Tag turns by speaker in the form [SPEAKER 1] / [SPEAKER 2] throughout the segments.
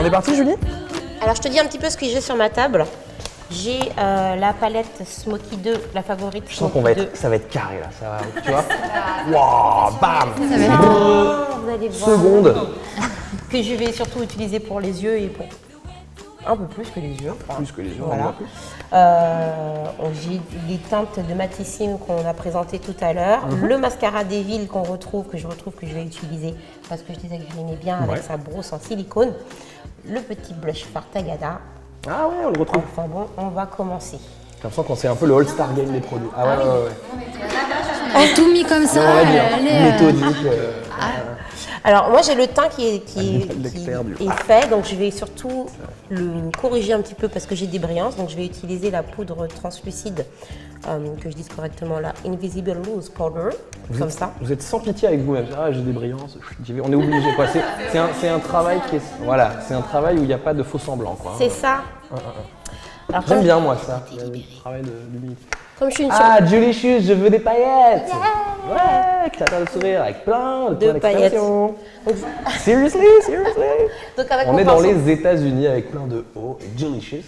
[SPEAKER 1] On est parti, Julie?
[SPEAKER 2] Alors, je te dis un petit peu ce que j'ai sur ma table. J'ai la palette Smoky 2, la favorite.
[SPEAKER 1] Je sens ça va être carré là, ça va, tu vois?
[SPEAKER 2] Waouh,
[SPEAKER 1] bam!
[SPEAKER 2] Vous allez voir.
[SPEAKER 1] Seconde.
[SPEAKER 2] Que je vais surtout utiliser pour les yeux et pour un peu plus que les yeux.
[SPEAKER 1] Plus que les yeux,
[SPEAKER 2] voilà. J'ai les teintes de Matissime qu'on a présentées tout à l'heure. Le mascara Devil que je vais utiliser parce que je disais que je l'aimais bien avec sa brosse en silicone. Le petit blush Fartagada.
[SPEAKER 1] Ah ouais, on le retrouve.
[SPEAKER 2] Enfin bon, on va commencer.
[SPEAKER 1] J'ai l'impression qu'on sait un peu le all-star game des produits. Ah ouais, ouais.
[SPEAKER 3] On a tout mis comme ça.
[SPEAKER 1] On va dire, méthodique.
[SPEAKER 2] Alors moi j'ai le teint qui est fait, donc je vais surtout le corriger un petit peu parce que j'ai des brillances. Donc je vais utiliser la poudre translucide, que je dise correctement là, Invisible Loose Powder, comme ça.
[SPEAKER 1] Vous êtes sans pitié avec vous-même. Ah, j'ai des brillances, on est obligé quoi. C'est un travail qui est, voilà, c'est un travail où il n'y a pas de faux semblants quoi.
[SPEAKER 2] C'est ça.
[SPEAKER 1] J'aime bien moi ça, le travail d'humilité.
[SPEAKER 2] Comme je suis une
[SPEAKER 1] Julicious, je veux des paillettes. Ouais, créateur de sourire avec plein de
[SPEAKER 2] paillettes.
[SPEAKER 1] Seriously.
[SPEAKER 2] Donc avec
[SPEAKER 1] on est dans les États-Unis avec plein de O et Julicious.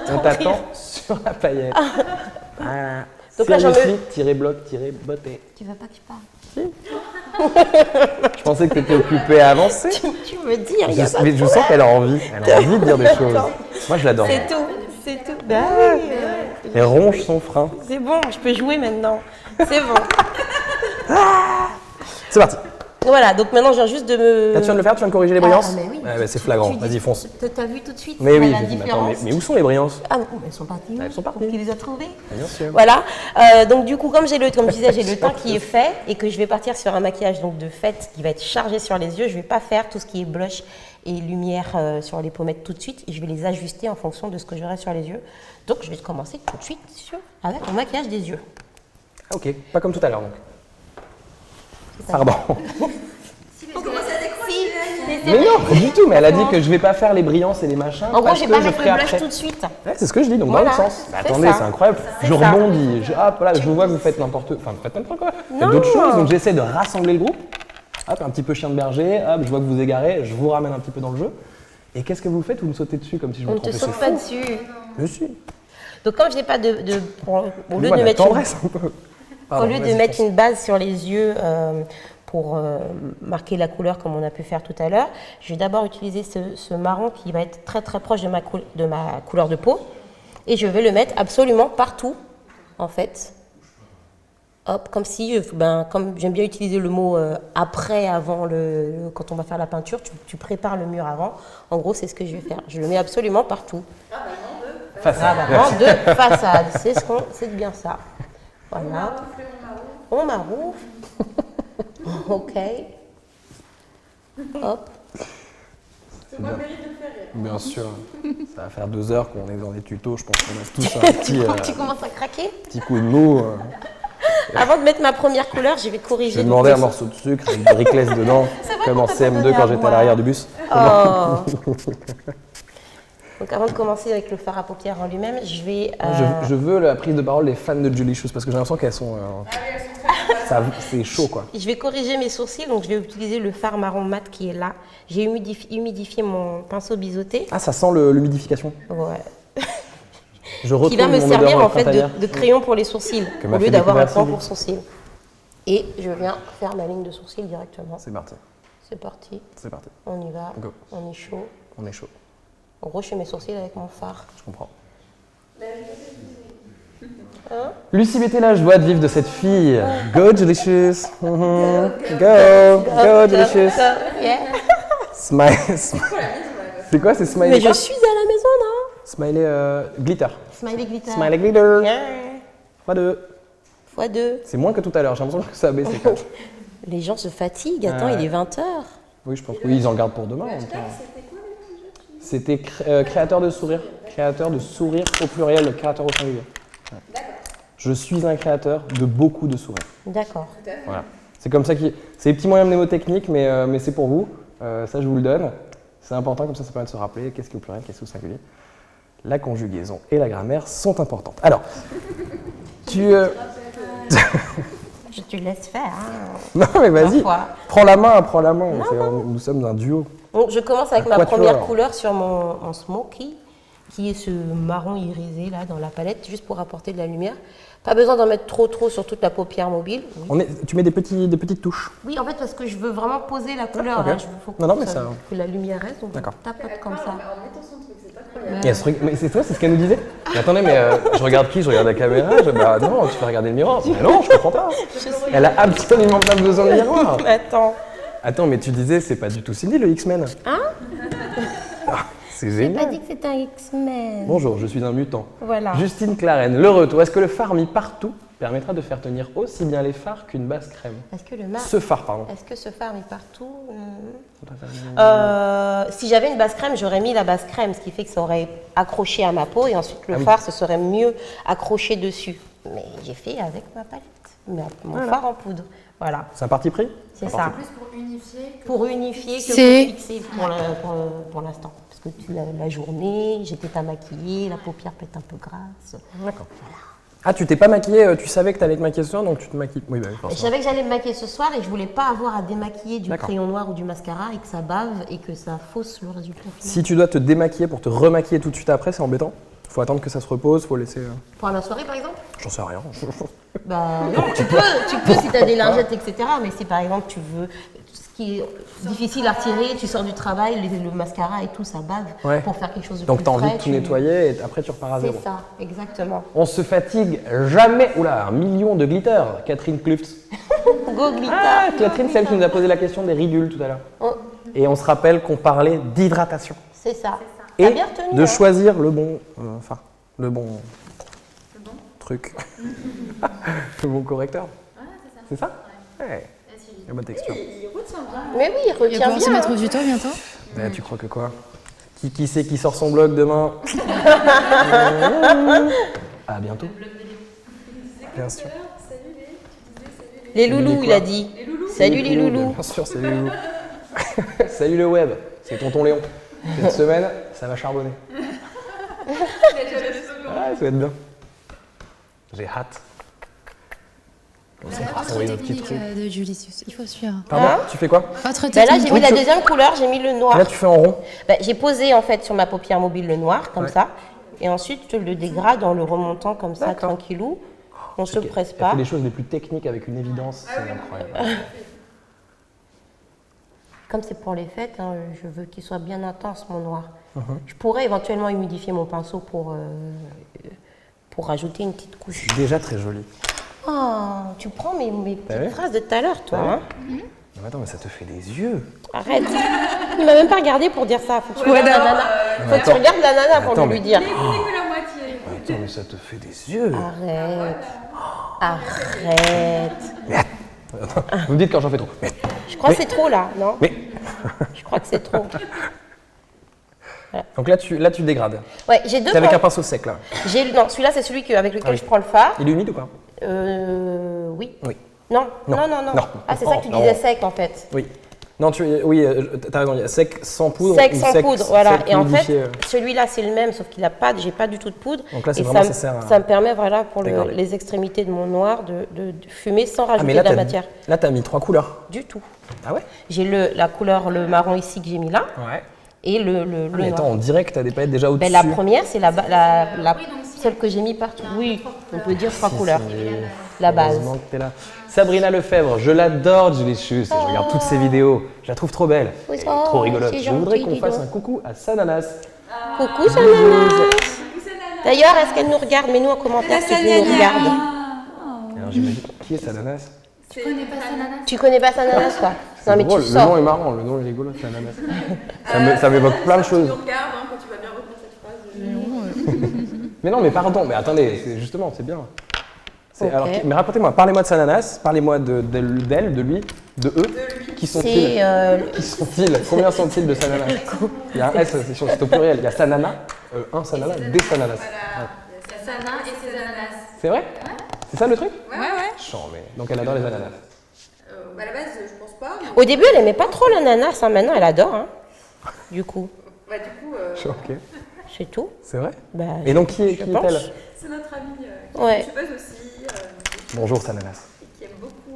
[SPEAKER 1] On t'attend sur la paillette. Donc là, Seriously-bloc-beauté.
[SPEAKER 3] Tu veux pas que je parle?
[SPEAKER 1] Je pensais que tu étais occupée à avancer.
[SPEAKER 2] Tu me dis, il y a
[SPEAKER 1] mais je sens qu'elle a envie. Elle a envie de dire des choses. Moi, je l'adore.
[SPEAKER 2] C'est tout.
[SPEAKER 1] Elle ronge son frein.
[SPEAKER 2] C'est bon, je peux jouer maintenant. C'est bon.
[SPEAKER 1] C'est parti.
[SPEAKER 2] Voilà, donc maintenant, je viens juste de me...
[SPEAKER 1] Là, tu viens de le faire, tu viens de corriger les brillances?
[SPEAKER 2] Mais oui.
[SPEAKER 1] C'est flagrant, vas-y, fonce.
[SPEAKER 2] T'as vu tout de suite
[SPEAKER 1] Mais oui,
[SPEAKER 2] la
[SPEAKER 1] je dis,
[SPEAKER 2] différence.
[SPEAKER 1] mais où sont les brillances?
[SPEAKER 2] Ah, elles sont parties.
[SPEAKER 1] Elles sont parties.
[SPEAKER 2] Qui les a trouvées?
[SPEAKER 1] Bien sûr.
[SPEAKER 2] Voilà, donc du coup, comme je disais, j'ai le teint qui est fait et que je vais partir sur un maquillage donc de fait qui va être chargé sur les yeux. Je ne vais pas faire tout ce qui est blush et lumière sur les pommettes tout de suite. Je vais les ajuster en fonction de ce que j'aurai sur les yeux. Donc, je vais commencer tout de suite avec mon maquillage des yeux.
[SPEAKER 1] Ah, ok, pas comme tout à l'heure donc. Pardon. Mais non, pas du tout, mais elle a dit que je vais pas faire les brillances et les machins.
[SPEAKER 2] En gros, je vais pas
[SPEAKER 1] je
[SPEAKER 2] mettre
[SPEAKER 1] ferai
[SPEAKER 2] le blush
[SPEAKER 1] après.
[SPEAKER 2] tout de suite.
[SPEAKER 1] Ouais, c'est ce que je dis, donc
[SPEAKER 2] Voilà,
[SPEAKER 1] dans l'autre sens. Mais
[SPEAKER 2] c'est
[SPEAKER 1] attendez,
[SPEAKER 2] ça.
[SPEAKER 1] c'est incroyable.
[SPEAKER 2] C'est
[SPEAKER 1] Je
[SPEAKER 2] ça.
[SPEAKER 1] rebondis. Voilà, je vois que vous faites n'importe quoi. Vous faites d'autres choses, donc j'essaie de rassembler le groupe. Hop, un petit peu chien de berger. Hop, je vois que vous égarez, je vous ramène un petit peu dans le jeu. Et qu'est-ce que vous faites? Vous me sautez dessus comme si je me
[SPEAKER 2] On ne te
[SPEAKER 1] trompais.
[SPEAKER 2] saute pas dessus.
[SPEAKER 1] Je suis.
[SPEAKER 2] Donc, comme je n'ai pas au lieu de mettre une base sur les yeux pour marquer la couleur comme on a pu faire tout à l'heure, je vais d'abord utiliser ce marron qui va être très très proche de ma couleur de peau et je vais le mettre absolument partout en fait. Hop, comme si, comme j'aime bien utiliser le mot après, avant, quand on va faire la peinture, tu prépares le mur avant. En gros, c'est ce que je vais faire. Je le mets absolument partout.
[SPEAKER 1] Façade.
[SPEAKER 2] De façade, c'est bien ça. Voilà. On maroufle. Ok. Hop.
[SPEAKER 1] C'est moi le mérite de le faire. Bien sûr. Ça va faire 2 heures qu'on est dans les tutos. Je pense qu'on a tous un petit.
[SPEAKER 2] Tu commences à craquer?
[SPEAKER 1] Petit coup de mou.
[SPEAKER 2] Avant de mettre ma première couleur, je vais corriger.
[SPEAKER 1] Je vais demander un morceau de sucre avec du Ricless dedans, comme en CM2 quand j'étais à l'arrière du bus.
[SPEAKER 2] Oh. Donc avant de commencer avec le fard à paupières en lui-même, je vais...
[SPEAKER 1] Je veux la prise de parole des fans de Julicious parce que j'ai l'impression qu'elles sont... c'est chaud quoi.
[SPEAKER 2] Je vais corriger mes sourcils, donc je vais utiliser le fard marron mat qui est là. J'ai humidifié mon pinceau biseauté.
[SPEAKER 1] Ah, ça sent l'humidification.
[SPEAKER 2] Ouais.
[SPEAKER 1] Qui
[SPEAKER 2] va me servir en fait de crayon pour les sourcils, au lieu d'avoir un point pour sourcils. Et je viens faire ma ligne de sourcils directement.
[SPEAKER 1] C'est parti.
[SPEAKER 2] C'est parti.
[SPEAKER 1] C'est parti.
[SPEAKER 2] On y va.
[SPEAKER 1] Go.
[SPEAKER 2] On est chaud.
[SPEAKER 1] On est chaud.
[SPEAKER 2] En gros, je fais mes sourcils avec mon fard.
[SPEAKER 1] Je comprends.
[SPEAKER 2] Hein?
[SPEAKER 1] Lucie Bétella, je dois de vivre de cette fille. Go Julicious. Go Julicious.
[SPEAKER 2] Yeah.
[SPEAKER 1] Smile. C'est quoi, c'est smiley?
[SPEAKER 2] Mais je suis à la maison, non?
[SPEAKER 1] Smiley glitter.
[SPEAKER 2] Smiley glitter.
[SPEAKER 1] Smiley glitter.
[SPEAKER 2] Yeah. x2.
[SPEAKER 1] C'est moins que tout à l'heure, j'ai l'impression que ça a baissé.
[SPEAKER 2] Les gens se fatiguent, attends, il est 20h.
[SPEAKER 1] Oui, je pense que oui, ils en gardent pour demain. C'était créateur de sourire. Créateur de sourire au pluriel, le créateur au singulier. Ouais. Je suis un créateur de beaucoup de sourires.
[SPEAKER 2] D'accord.
[SPEAKER 1] Voilà. C'est comme ça c'est des petits moyens mnémotechniques, mais c'est pour vous. Ça, je vous le donne. C'est important, comme ça permet de se rappeler qu'est-ce qui est au pluriel, qu'est-ce qui est au singulier. La conjugaison et la grammaire sont importantes. Alors,
[SPEAKER 2] Je te laisse faire. Hein.
[SPEAKER 1] Non, mais vas-y.
[SPEAKER 2] Parfois.
[SPEAKER 1] Prends la main. Nous sommes un duo.
[SPEAKER 2] Donc, je commence avec
[SPEAKER 1] Un
[SPEAKER 2] ma
[SPEAKER 1] quatuor.
[SPEAKER 2] première couleur sur mon smoky, qui est ce marron irisé là dans la palette, juste pour apporter de la lumière. Pas besoin d'en mettre trop sur toute la paupière mobile. Oui.
[SPEAKER 1] Tu mets des petites touches.
[SPEAKER 2] Oui, en fait, parce que je veux vraiment poser la couleur.
[SPEAKER 1] ok.
[SPEAKER 2] Là. Faut
[SPEAKER 1] Non, mais ça-
[SPEAKER 2] que la lumière reste, donc
[SPEAKER 1] D'accord.
[SPEAKER 2] on tapote comme ça.
[SPEAKER 1] Il y a ce truc, mais c'est toi, c'est ce qu'elle nous disait. Mais attendez, je regarde qui? Je regarde la caméra. Bah non, tu fais regarder le miroir. Mais non, je comprends pas. Elle a absolument pas besoin de miroir. Attends, mais tu disais, c'est pas du tout Cindy le X-Men.
[SPEAKER 2] Hein?
[SPEAKER 1] C'est
[SPEAKER 2] J'ai pas
[SPEAKER 1] génial.
[SPEAKER 2] dit que c'était un X-Men.
[SPEAKER 1] Bonjour, je suis un mutant.
[SPEAKER 2] Voilà.
[SPEAKER 1] Justine Clarenne, le retour. Est-ce que le fard mis partout permettra de faire tenir aussi bien les fards qu'une base crème?
[SPEAKER 2] Est-ce que
[SPEAKER 1] Ce fard, pardon.
[SPEAKER 2] Est-ce que ce fard est partout? Si j'avais une base crème, j'aurais mis la base crème, ce qui fait que ça aurait accroché à ma peau et ensuite le fard, ce serait mieux accroché dessus. Mais j'ai fait avec ma palette, mon fard en poudre. Voilà,
[SPEAKER 1] C'est un parti pris?
[SPEAKER 2] c'est ça.
[SPEAKER 3] Plus pour unifier.
[SPEAKER 2] Pour unifier que
[SPEAKER 3] C'est-
[SPEAKER 2] pour fixer pour l'instant. Parce que la journée, j'étais pas maquillée, la paupière peut être un peu grasse.
[SPEAKER 1] D'accord. Ah, tu t'es pas maquillée, tu savais que t'allais te maquiller ce soir, donc tu te maquilles. Oui, bah,
[SPEAKER 2] Je
[SPEAKER 1] forcément.
[SPEAKER 2] savais que j'allais me maquiller ce soir et je voulais pas avoir à démaquiller du
[SPEAKER 1] D'accord.
[SPEAKER 2] crayon noir ou du mascara et que ça bave et que ça fausse le résultat final.
[SPEAKER 1] Si tu dois te démaquiller pour te remaquiller tout de suite après, c'est embêtant. Faut attendre que ça se repose, faut laisser.
[SPEAKER 2] Pour la soirée par exemple?
[SPEAKER 1] J'en sais rien.
[SPEAKER 2] Bah non, tu peux si tu as des lingettes, etc. Mais si par exemple tu veux, ce qui est difficile à retirer, tu sors du travail, le mascara et tout, ça bave.
[SPEAKER 1] Ouais.
[SPEAKER 2] Pour faire quelque chose de
[SPEAKER 1] Donc
[SPEAKER 2] plus
[SPEAKER 1] t'as envie
[SPEAKER 2] frais,
[SPEAKER 1] de tout nettoyer et après tu repars à zéro.
[SPEAKER 2] C'est ça, exactement.
[SPEAKER 1] On se fatigue jamais. Oula, 1 million de glitter. Catherine Kluft.
[SPEAKER 2] Go glitter.
[SPEAKER 1] Ah, Catherine, celle qui nous a posé la question des ridules tout à l'heure.
[SPEAKER 2] Oh,
[SPEAKER 1] Et on se rappelle qu'on parlait d'hydratation.
[SPEAKER 2] c'est ça.
[SPEAKER 1] Et
[SPEAKER 2] T'as bien retenu,
[SPEAKER 1] de
[SPEAKER 2] hein.
[SPEAKER 1] choisir le bon. Le bon truc. Le bon correcteur. C'est ça. Ouais. La bonne texture.
[SPEAKER 2] Mais oui, il
[SPEAKER 3] Il va
[SPEAKER 2] retient
[SPEAKER 3] pouvoir se
[SPEAKER 2] bien.
[SPEAKER 3] mettre au
[SPEAKER 2] hein.
[SPEAKER 3] tuto bientôt.
[SPEAKER 1] Tu crois que quoi? Qui c'est qui sort son blog demain? À bientôt. Bien sûr.
[SPEAKER 2] Les loulous,
[SPEAKER 1] quoi
[SPEAKER 2] il a dit. Salut les loulous.
[SPEAKER 1] Bien sûr, salut les loulous. Salut le web, c'est tonton Léon. Cette semaine, ça va charbonner. Ah, ça va être bien. J'ai hâte.
[SPEAKER 3] Autre
[SPEAKER 1] Oui, le petit
[SPEAKER 3] technique
[SPEAKER 1] truc.
[SPEAKER 3] de Julicius. Il faut suivre.
[SPEAKER 1] Pardon,
[SPEAKER 2] Hein
[SPEAKER 1] tu fais quoi?
[SPEAKER 3] Autre
[SPEAKER 2] Bah là,
[SPEAKER 3] technique.
[SPEAKER 2] j'ai mis la deuxième couleur, j'ai mis le noir.
[SPEAKER 1] Là, tu fais en rond.
[SPEAKER 2] Bah, j'ai posé en fait sur ma paupière mobile le noir, comme
[SPEAKER 1] Ouais.
[SPEAKER 2] ça. Et ensuite, je le dégrade en le remontant comme ça,
[SPEAKER 1] D'accord.
[SPEAKER 2] tranquillou. On se presse
[SPEAKER 1] Elle
[SPEAKER 2] pas.
[SPEAKER 1] fait les choses les plus techniques avec une évidence, c'est incroyable.
[SPEAKER 2] Comme c'est pour les fêtes, hein, je veux qu'il soit bien intense, mon noir.
[SPEAKER 1] Uh-huh.
[SPEAKER 2] Je pourrais éventuellement humidifier mon pinceau pour rajouter une petite couche.
[SPEAKER 1] Déjà très joli.
[SPEAKER 2] Oh, tu prends mes
[SPEAKER 1] vu
[SPEAKER 2] petites phrases de tout à l'heure, toi.
[SPEAKER 1] T'as vu
[SPEAKER 2] Hein.
[SPEAKER 1] Non, mais attends, mais ça te fait des yeux.
[SPEAKER 2] Arrête. Il m'a même pas regardé pour dire ça. Faut que tu regardes la nana. Faut que tu regardes la nana pour
[SPEAKER 1] Attends,
[SPEAKER 2] lui
[SPEAKER 1] mais-
[SPEAKER 2] dire.
[SPEAKER 1] Attends, mais ça te fait des yeux.
[SPEAKER 2] Arrête. Arrête.
[SPEAKER 1] Attends, vous me dites quand j'en fais trop.
[SPEAKER 2] Je crois que c'est trop là, non?
[SPEAKER 1] Mais.
[SPEAKER 2] Je crois que c'est trop.
[SPEAKER 1] Donc là, tu dégrades.
[SPEAKER 2] Ouais, j'ai deux.
[SPEAKER 1] T'es avec
[SPEAKER 2] pinceaux.
[SPEAKER 1] un pinceau sec là.
[SPEAKER 2] Non, celui-là, c'est celui avec lequel
[SPEAKER 1] Ah oui.
[SPEAKER 2] je prends le fard.
[SPEAKER 1] Il est humide ou pas?
[SPEAKER 2] Oui.
[SPEAKER 1] Oui.
[SPEAKER 2] Non,
[SPEAKER 1] Non.
[SPEAKER 2] non, non, non.
[SPEAKER 1] Non.
[SPEAKER 2] Ah, c'est ça que tu
[SPEAKER 1] Non.
[SPEAKER 2] disais sec en fait.
[SPEAKER 1] Oui. Non, oui, t'as raison, il y a sec sans poudre.
[SPEAKER 2] Sec
[SPEAKER 1] ou
[SPEAKER 2] sans poudre, voilà.
[SPEAKER 1] sec
[SPEAKER 2] Et en
[SPEAKER 1] humidifié,
[SPEAKER 2] fait, celui-là, c'est le même, sauf qu'il n'a pas, j'ai pas du tout de poudre.
[SPEAKER 1] Donc là, c'est
[SPEAKER 2] Et
[SPEAKER 1] vraiment,
[SPEAKER 2] ça,
[SPEAKER 1] ça sert à
[SPEAKER 2] ça me permet, voilà, pour
[SPEAKER 1] dégrader.
[SPEAKER 2] les extrémités de mon noir, de fumer sans
[SPEAKER 1] Ah,
[SPEAKER 2] rajouter
[SPEAKER 1] mais là,
[SPEAKER 2] de la matière.
[SPEAKER 1] là, t'as mis 3 couleurs.
[SPEAKER 2] Du tout.
[SPEAKER 1] Ah ouais?
[SPEAKER 2] J'ai la couleur, le marron ici que j'ai mis là,
[SPEAKER 1] Ouais.
[SPEAKER 2] et le
[SPEAKER 1] Mais
[SPEAKER 2] noir.
[SPEAKER 1] attends, on dirait que t'as des paillettes déjà au-dessus.
[SPEAKER 2] Ben, la première, c'est celle que j'ai mis partout. Oui, on peut dire 3 couleurs. La base.
[SPEAKER 1] Heureusement que t'es là. Sabrina Lefebvre, je l'adore, Julicius. Je regarde toutes ses vidéos. Je la trouve trop belle.
[SPEAKER 2] Oui,
[SPEAKER 1] Et
[SPEAKER 2] oh,
[SPEAKER 1] trop rigolote.
[SPEAKER 2] c'est
[SPEAKER 1] Je voudrais
[SPEAKER 2] gentil,
[SPEAKER 1] qu'on
[SPEAKER 2] dis
[SPEAKER 1] fasse
[SPEAKER 2] donc.
[SPEAKER 1] un coucou à Sananas.
[SPEAKER 2] Coucou Sananas. D'ailleurs, est-ce qu'elle nous regarde? Mets-nous en commentaire si tu nous regardes.
[SPEAKER 1] Alors j'imagine, qui est Sananas?
[SPEAKER 3] Tu connais pas ça, nana?
[SPEAKER 2] Tu connais pas Sananas, toi?
[SPEAKER 1] C'est
[SPEAKER 2] Non, mais
[SPEAKER 1] drôle,
[SPEAKER 2] tu
[SPEAKER 1] le nom
[SPEAKER 2] sors.
[SPEAKER 1] est marrant, le nom est rigolo, Sananas. Ça m'évoque plein de choses.
[SPEAKER 4] Tu nous regardes quand tu vas bien retenir cette phrase.
[SPEAKER 1] Mais non, mais pardon, mais attendez, justement, c'est bien.
[SPEAKER 2] Ok.
[SPEAKER 1] Alors, mais racontez-moi, parlez-moi de Sananas, parlez-moi d'elle, de lui, de eux. Qui sont-ils? Qui sont-ils? Combien sont-ils de Sananas? Il y a un S, c'est au pluriel. Il y a Sanana, un Sanana, des Sananas. Ouais.
[SPEAKER 3] Sana et ses ananas.
[SPEAKER 1] C'est vrai? C'est ça le truc?
[SPEAKER 4] Ouais, ouais.
[SPEAKER 1] Chant, mais donc elle adore les ananas.
[SPEAKER 4] À la base, je pense pas. Mais...
[SPEAKER 2] Au début, elle aimait pas trop l'ananas, hein. Maintenant, elle adore. Hein. Du coup,
[SPEAKER 4] Bah, du coup,
[SPEAKER 1] Ok,
[SPEAKER 2] c'est tout.
[SPEAKER 1] c'est vrai?
[SPEAKER 2] Bah,
[SPEAKER 1] Et donc qui
[SPEAKER 2] pense.
[SPEAKER 1] est-elle?
[SPEAKER 4] c'est notre amie qui
[SPEAKER 2] Ouais.
[SPEAKER 4] est youtubeuse aussi,
[SPEAKER 1] Bonjour Sananas.
[SPEAKER 4] et qui aime beaucoup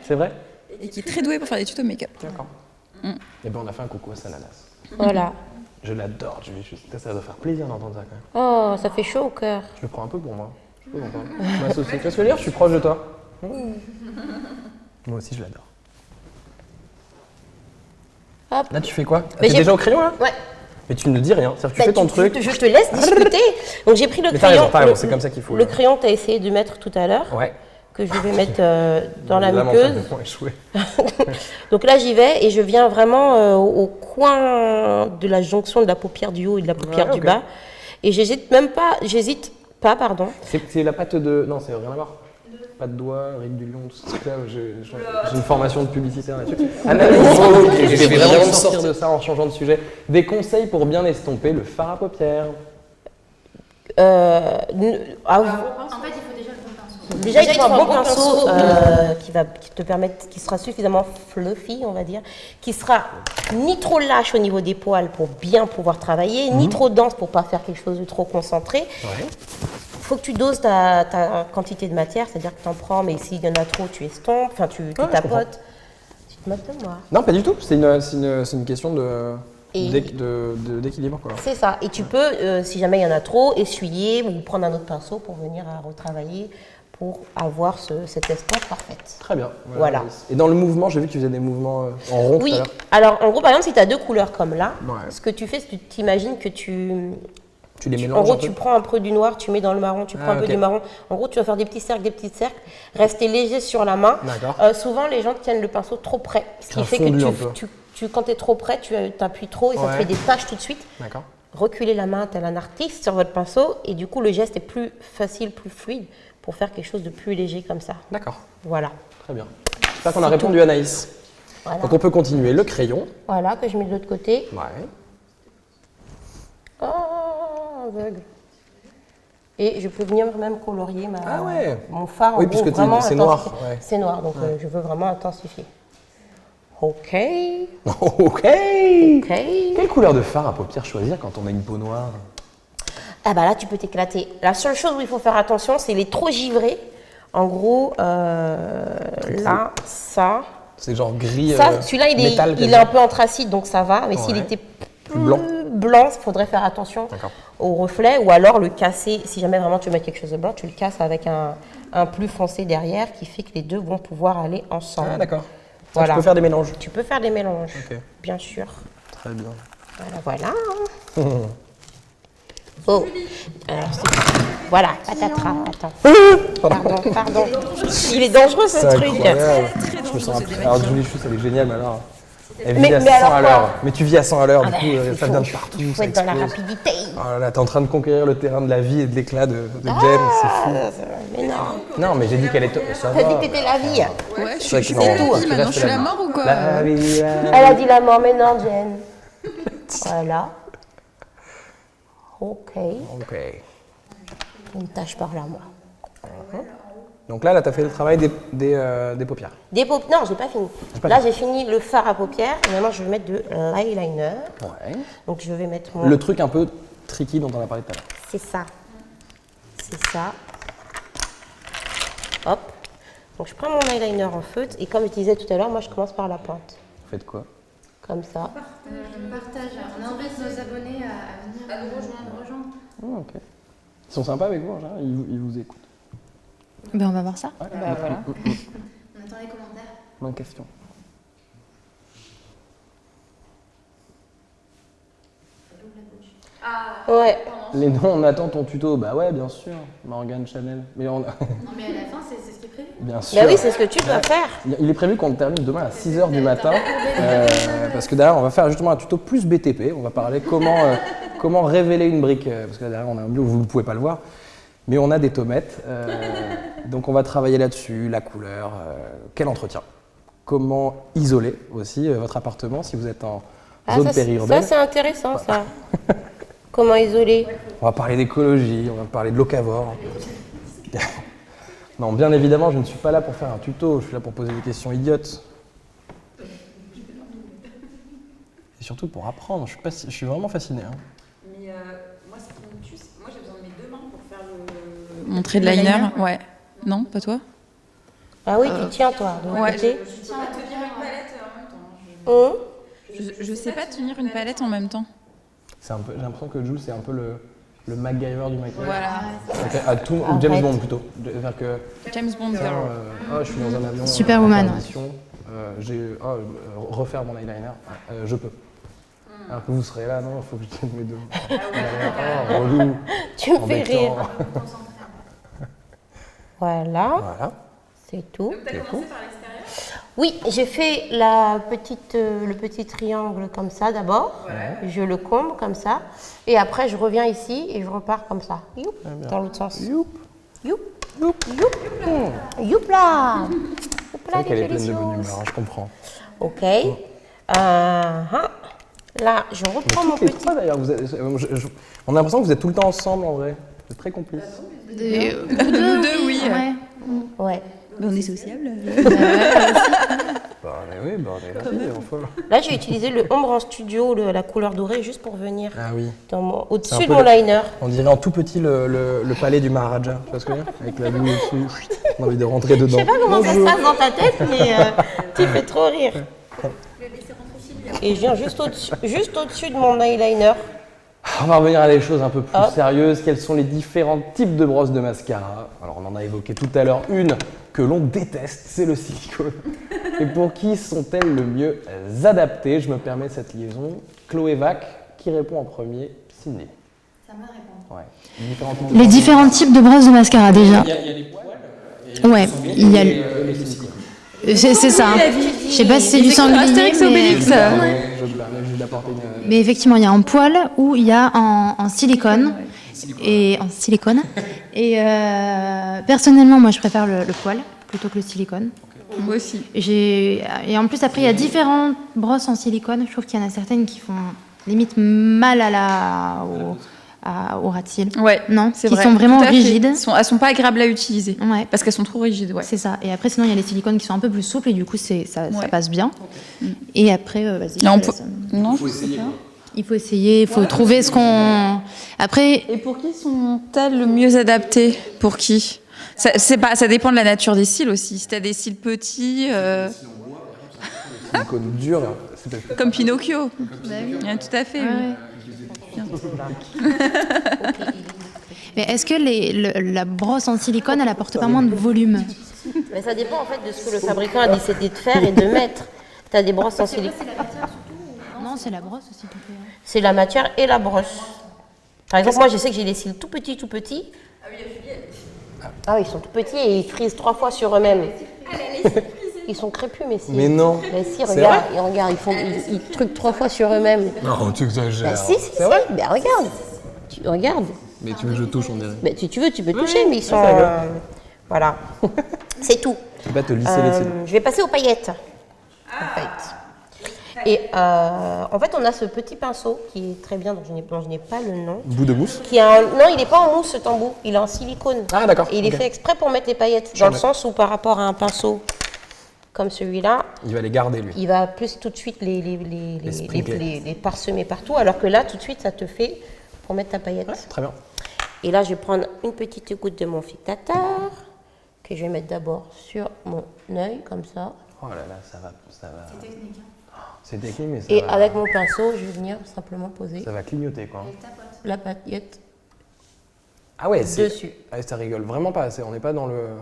[SPEAKER 1] C'est vrai?
[SPEAKER 4] Et qui est très doué pour faire des tutos make-up.
[SPEAKER 1] D'accord. Et ben on a fait un coucou à Sananas.
[SPEAKER 2] Voilà.
[SPEAKER 1] Je l'adore, Julie. Ça doit faire plaisir d'entendre ça quand même.
[SPEAKER 2] Oh, ça fait chaud au cœur.
[SPEAKER 1] Je le prends un peu pour moi. Je peux comprendre. Je m'associe. Tu vois ce que je veux dire? Je suis proche de toi. Moi aussi, je l'adore.
[SPEAKER 2] Hop.
[SPEAKER 1] Là, tu fais quoi?
[SPEAKER 2] Mais
[SPEAKER 1] T'es déjà au crayon là?
[SPEAKER 2] Ouais.
[SPEAKER 1] Mais tu ne dis rien. C'est-à-dire que tu fais ton truc.
[SPEAKER 2] Je te laisse discuter. Donc j'ai pris le
[SPEAKER 1] Mais
[SPEAKER 2] crayon.
[SPEAKER 1] t'as raison, c'est comme ça qu'il faut.
[SPEAKER 2] Le crayon, tu as essayé de mettre tout à l'heure.
[SPEAKER 1] Ouais.
[SPEAKER 2] Que je vais mettre dans la
[SPEAKER 1] Vraiment,
[SPEAKER 2] muqueuse.
[SPEAKER 1] ça fait point échoué.
[SPEAKER 2] Donc là, j'y vais et je viens vraiment au coin de la jonction de la paupière du haut et de la paupière du bas. Et j'hésite pas, pardon.
[SPEAKER 1] C'est la pâte de. Non, c'est rien à voir. Pâte de doigt, ride du lion, tout ça. J'ai une formation de publicitaire là-dessus. Analyse. Je vais vraiment sortir de ça en changeant de sujet. Des conseils pour bien estomper le fard à paupières.
[SPEAKER 3] En fait, il faut déjà le bon pinceau.
[SPEAKER 2] Déjà, il faut un bon pinceau qui te permette, qui sera suffisamment fluffy, on va dire, qui sera ni trop lâche au niveau des poils pour bien pouvoir travailler, ni trop dense pour pas faire quelque chose de trop concentré.
[SPEAKER 1] Ouais.
[SPEAKER 2] Faut que tu doses ta quantité de matière, c'est-à-dire que tu en prends, mais s'il y en a trop, tu estompes, enfin tu tapotes. Tu te moques de moi.
[SPEAKER 1] Non, pas du tout. C'est une question d'équilibre, quoi.
[SPEAKER 2] C'est ça. Et tu peux, si jamais il y en a trop, essuyer ou prendre un autre pinceau pour venir à retravailler pour avoir cette estampe parfaite.
[SPEAKER 1] Très bien.
[SPEAKER 2] Voilà.
[SPEAKER 1] Et dans le mouvement, j'ai vu que tu faisais des mouvements en rond tout à
[SPEAKER 2] Oui.
[SPEAKER 1] l'heure.
[SPEAKER 2] Alors, en gros, par exemple, si tu as deux couleurs comme là,
[SPEAKER 1] Ouais.
[SPEAKER 2] ce que tu fais, c'est que tu t'imagines que tu
[SPEAKER 1] les mélanges
[SPEAKER 2] en gros,
[SPEAKER 1] un peu.
[SPEAKER 2] tu prends un peu du noir, tu mets dans le marron, tu prends un peu du marron. En gros, tu vas faire des petits cercles, rester léger sur la main.
[SPEAKER 1] D'accord.
[SPEAKER 2] Souvent, les gens tiennent le pinceau trop près, ce qui
[SPEAKER 1] Un
[SPEAKER 2] fait
[SPEAKER 1] fondu un
[SPEAKER 2] que
[SPEAKER 1] peu.
[SPEAKER 2] quand tu es trop près, tu t'appuies trop et ça te fait des taches tout de suite.
[SPEAKER 1] D'accord.
[SPEAKER 2] Reculer la main tel un artiste sur votre pinceau et du coup, le geste est plus facile, plus fluide pour faire quelque chose de plus léger comme ça.
[SPEAKER 1] D'accord.
[SPEAKER 2] Voilà.
[SPEAKER 1] Très bien. J'espère qu'on a répondu à Anaïs.
[SPEAKER 2] Voilà.
[SPEAKER 1] Donc on peut continuer. Le crayon.
[SPEAKER 2] Voilà, que je mets de l'autre côté.
[SPEAKER 1] Ouais.
[SPEAKER 2] Oh, aveugle. Et je peux venir même colorier mon fard.
[SPEAKER 1] Oui,
[SPEAKER 2] en
[SPEAKER 1] puisque
[SPEAKER 2] gros, vraiment
[SPEAKER 1] c'est noir.
[SPEAKER 2] intensifier.
[SPEAKER 1] Ouais.
[SPEAKER 2] C'est noir, donc je veux vraiment intensifier. Ok.
[SPEAKER 1] Ok. Quelle couleur de fard à paupières choisir quand on a une peau noire?
[SPEAKER 2] Ah bah là, tu peux t'éclater. La seule chose où il faut faire attention, c'est les trop givrés. En gros, là, ça.
[SPEAKER 1] C'est genre gris.
[SPEAKER 2] Celui-là, il
[SPEAKER 1] métal,
[SPEAKER 2] est un peu anthracite, donc ça va. Mais s'il
[SPEAKER 1] Ouais.
[SPEAKER 2] était
[SPEAKER 1] Blanc.
[SPEAKER 2] blanc, il faudrait faire attention au reflet. Ou alors le casser, si jamais vraiment tu veux mettre quelque chose de blanc, tu le casses avec un plus foncé derrière qui fait que les deux vont pouvoir aller ensemble.
[SPEAKER 1] Ah d'accord.
[SPEAKER 2] Voilà.
[SPEAKER 1] Tu peux faire des mélanges.
[SPEAKER 2] Tu peux faire des mélanges,
[SPEAKER 1] Ok.
[SPEAKER 2] bien sûr.
[SPEAKER 1] Très bien.
[SPEAKER 2] Voilà. Oh. Alors, voilà, patatras. Attends. Pardon. Il est dangereux ce
[SPEAKER 1] C'est
[SPEAKER 2] truc.
[SPEAKER 1] incroyable. Je me sens après. Alors Julie Chus, elle est géniale, mais alors. Elle vit
[SPEAKER 2] Mais
[SPEAKER 1] à 100
[SPEAKER 2] alors
[SPEAKER 1] à
[SPEAKER 2] quoi
[SPEAKER 1] l'heure. Mais tu vis à 100 à l'heure, du coup,
[SPEAKER 2] il
[SPEAKER 1] ça
[SPEAKER 2] faut-
[SPEAKER 1] vient de partout.
[SPEAKER 2] Il faut
[SPEAKER 1] Ça
[SPEAKER 2] être dans la
[SPEAKER 1] explose.
[SPEAKER 2] rapidité.
[SPEAKER 1] Oh là là, t'es en train de conquérir le terrain de la vie et de l'éclat de Jen, c'est fou.
[SPEAKER 2] Mais non.
[SPEAKER 1] Non, mais j'ai dit qu'elle est. Ça
[SPEAKER 2] T'as
[SPEAKER 1] va.
[SPEAKER 2] dit que t'étais la vie.
[SPEAKER 4] Ouais, je
[SPEAKER 1] vrai
[SPEAKER 4] suis
[SPEAKER 1] que
[SPEAKER 4] la
[SPEAKER 1] non,
[SPEAKER 4] vie,
[SPEAKER 1] tu
[SPEAKER 4] maintenant
[SPEAKER 1] restes
[SPEAKER 4] je suis
[SPEAKER 1] la
[SPEAKER 4] la
[SPEAKER 1] vie.
[SPEAKER 4] mort ou quoi?
[SPEAKER 1] La vie,
[SPEAKER 2] Elle a dit la mort, mais non, Jen. Voilà. Ok.
[SPEAKER 1] Ok.
[SPEAKER 2] Une tache par là, moi.
[SPEAKER 1] Donc là, t'as fait le travail des paupières.
[SPEAKER 2] Non, j'ai pas fini.
[SPEAKER 1] pas
[SPEAKER 2] Là,
[SPEAKER 1] fini.
[SPEAKER 2] j'ai fini le fard à paupières. Et maintenant, je vais mettre de l'eyeliner.
[SPEAKER 1] Ouais.
[SPEAKER 2] Donc, je vais mettre mon...
[SPEAKER 1] Le truc un peu tricky dont on a parlé tout à l'heure.
[SPEAKER 2] C'est ça. C'est ça. Hop. Donc, je prends mon eyeliner en feutre. Et comme je disais tout à l'heure, moi, je commence par la pointe.
[SPEAKER 1] Vous faites quoi?
[SPEAKER 2] Comme ça.
[SPEAKER 3] Partage. On invite nos abonnés à venir à nous rejoindre.
[SPEAKER 1] Ah, ok. Ils sont sympas avec vous, en général, ils vous écoutent.
[SPEAKER 3] Ben, on va voir ça.
[SPEAKER 4] Bah voilà.
[SPEAKER 3] On attend les commentaires.
[SPEAKER 1] Bonne question.
[SPEAKER 2] Ouais.
[SPEAKER 1] Les noms, on attend ton tuto. Bah ouais, bien sûr. Morgane Chanel. Mais on...
[SPEAKER 3] Non, mais à la fin, c'est ce qui est prévu.
[SPEAKER 1] bien sûr.
[SPEAKER 2] Bah oui, c'est ce que tu dois faire.
[SPEAKER 1] Il est prévu qu'on termine demain à 6h du matin. Parce que derrière, on va faire justement un tuto plus BTP. On va parler comment révéler une brique. Parce que là, derrière, on a un bio, vous ne pouvez pas le voir. Mais on a des tomates. Donc on va travailler là-dessus, la couleur, quel entretien. Comment isoler aussi votre appartement si vous êtes en zone
[SPEAKER 2] ça,
[SPEAKER 1] périurbaine.
[SPEAKER 2] ça, c'est intéressant, ça. Comment isoler?
[SPEAKER 1] On va parler d'écologie, on va parler de locavore. Non, bien évidemment, je ne suis pas là pour faire un tuto, je suis là pour poser des questions idiotes. Et surtout pour apprendre, je suis vraiment fasciné. Hein.
[SPEAKER 4] Mais moi, ce qui me tue, moi j'ai besoin de mes deux mains pour faire le. Mon trait de liner. Ouais. Non, pas toi?
[SPEAKER 2] Ah oui, tu tiens toi, de l'autre côté.
[SPEAKER 4] Je tiens à tenir une palette en même temps. Je sais pas tenir une palette en même temps.
[SPEAKER 1] J'ai l'impression que Jules, c'est un peu le MacGyver du maquillage.
[SPEAKER 4] Voilà.
[SPEAKER 1] Ou James Bond plutôt.
[SPEAKER 4] James Bond girl.
[SPEAKER 1] Je suis dans un avion.
[SPEAKER 5] Superwoman.
[SPEAKER 1] J'ai refaire mon eyeliner. Je peux. Alors que vous serez là, non, il faut que je tienne mes deux. Relou.
[SPEAKER 2] Tu me fais rire. Voilà. C'est tout.
[SPEAKER 4] Donc t'as commencé par l'extérieur?
[SPEAKER 2] Oui, j'ai fait le petit triangle comme ça d'abord.
[SPEAKER 1] Ouais.
[SPEAKER 2] Je le combe comme ça. Et après, je reviens ici et je repars comme ça. Youp, dans l'autre sens.
[SPEAKER 1] Youp.
[SPEAKER 2] Youp. Youp. Youp. Youp là.
[SPEAKER 1] C'est vrai qu'elle est pleine de bonne humeur, je comprends.
[SPEAKER 2] Ok. Là, je reprends mon petit...
[SPEAKER 1] Trois, d'ailleurs, on a l'impression que vous êtes tout le temps ensemble en vrai. Vous êtes très complices.
[SPEAKER 5] Nous deux, oui.
[SPEAKER 2] Ouais.
[SPEAKER 5] Mais on est sociables.
[SPEAKER 1] On est là, enfin.
[SPEAKER 2] Là, j'ai utilisé le ombre en studio, la couleur dorée, juste pour venir au-dessus de
[SPEAKER 1] peu
[SPEAKER 2] mon liner.
[SPEAKER 1] On dirait en tout petit le palais du Maharaja, tu vois ce que je veux dire? Avec la boule dessus, on a envie de rentrer dedans.
[SPEAKER 2] Je sais pas comment ça se passe dans ta tête, mais tu fais trop rire. Et je viens juste au-dessus de mon eyeliner.
[SPEAKER 1] On va revenir à des choses un peu plus sérieuses. Quels sont les différents types de brosses de mascara? Alors on en a évoqué tout à l'heure une que l'on déteste, c'est le silicone. Et pour qui sont-elles le mieux adaptées? Je me permets cette liaison. Chloé Vac, qui répond en premier? Cindy.
[SPEAKER 3] Ça me répond.
[SPEAKER 1] Ouais.
[SPEAKER 5] Les différents types de brosses de mascara déjà.
[SPEAKER 1] Il y a les poils.
[SPEAKER 5] Ouais, il y a c'est ça. Je sais pas si c'est du sanglier,
[SPEAKER 4] Astérix Obélix.
[SPEAKER 1] Je me permets juste d'apporter une...
[SPEAKER 5] mais effectivement, il y a en poil ou il y a en silicone. Et en silicone. Et personnellement, moi, je préfère le poil plutôt que le silicone.
[SPEAKER 4] Moi aussi.
[SPEAKER 5] Et en plus, après, il y a différentes brosses en silicone. Je trouve qu'il y en a certaines qui font limite mal au ras-de-cils.
[SPEAKER 4] Ouais,
[SPEAKER 5] non,
[SPEAKER 4] c'est
[SPEAKER 5] qui
[SPEAKER 4] vrai.
[SPEAKER 5] sont vraiment
[SPEAKER 4] Tout à fait.
[SPEAKER 5] rigides.
[SPEAKER 4] Elles sont pas agréables à utiliser.
[SPEAKER 5] Ouais.
[SPEAKER 4] Parce qu'elles sont trop rigides, ouais.
[SPEAKER 5] C'est ça. Et après, sinon, il y a les silicones qui sont un peu plus souples et du coup, ça passe bien. Et après, vas-y.
[SPEAKER 4] Non, il faut
[SPEAKER 5] essayer. Il faut essayer, il faut trouver ce qu'on... Après...
[SPEAKER 4] Et pour qui sont-elles le mieux adaptées? Pour qui? Ça dépend de la nature des cils aussi. Si t'as des cils petits...
[SPEAKER 1] silicone dur.
[SPEAKER 4] Comme Pinocchio. Bah oui. Ouais, tout à fait.
[SPEAKER 5] Ouais. Mais est-ce que la brosse en silicone, elle apporte pas moins de volume?
[SPEAKER 2] Mais ça dépend en fait de ce que le fabricant a décidé de faire et de mettre. Tu as des brosses en silicone.
[SPEAKER 3] C'est la matière surtout?
[SPEAKER 5] Non, c'est la brosse aussi qui fait.
[SPEAKER 2] C'est la matière et la brosse. Par exemple, moi je sais que j'ai des cils tout petits. Ah oui, ils sont tout petits et ils frisent 3 fois sur eux-mêmes. Ils sont crépus, mes cils.
[SPEAKER 1] Mais non.
[SPEAKER 2] Mais si, regarde, ils truquent 3 fois sur eux-mêmes.
[SPEAKER 1] Non, tu exagères.
[SPEAKER 2] Bah, si. Ben regarde. Regarde.
[SPEAKER 1] Mais tu veux que je touche, on dirait.
[SPEAKER 2] Ben, si tu veux, tu peux toucher, mais ils sont... voilà. C'est tout.
[SPEAKER 1] Tu vas te lisser les cils.
[SPEAKER 2] Je vais passer aux paillettes. En fait. Et en fait, on a ce petit pinceau qui est très bien, dont je n'ai pas le nom.
[SPEAKER 1] Bout de mousse?
[SPEAKER 2] Non, il n'est pas en mousse, ce tambour. Il est en silicone.
[SPEAKER 1] Ah, d'accord.
[SPEAKER 2] Et il est fait exprès pour mettre les paillettes. Dans le sens où, par rapport à un pinceau comme celui-là,
[SPEAKER 1] il va les garder, lui.
[SPEAKER 2] il va plus tout de suite les parsemer partout. Alors que là, tout de suite, ça te fait pour mettre ta paillette.
[SPEAKER 1] Ouais, très bien.
[SPEAKER 2] Et là, je vais prendre une petite goutte de mon fixateur que je vais mettre d'abord sur mon œil, comme ça.
[SPEAKER 1] Oh là là, ça va.
[SPEAKER 3] C'est technique.
[SPEAKER 1] C'est technique, mais ça
[SPEAKER 2] Et
[SPEAKER 1] va.
[SPEAKER 2] avec mon pinceau, je vais venir simplement poser
[SPEAKER 1] Ça va clignoter, quoi.
[SPEAKER 2] la paillette
[SPEAKER 1] Ah ouais,
[SPEAKER 2] dessus.
[SPEAKER 1] Ah, ça rigole vraiment pas assez. On n'est pas dans le...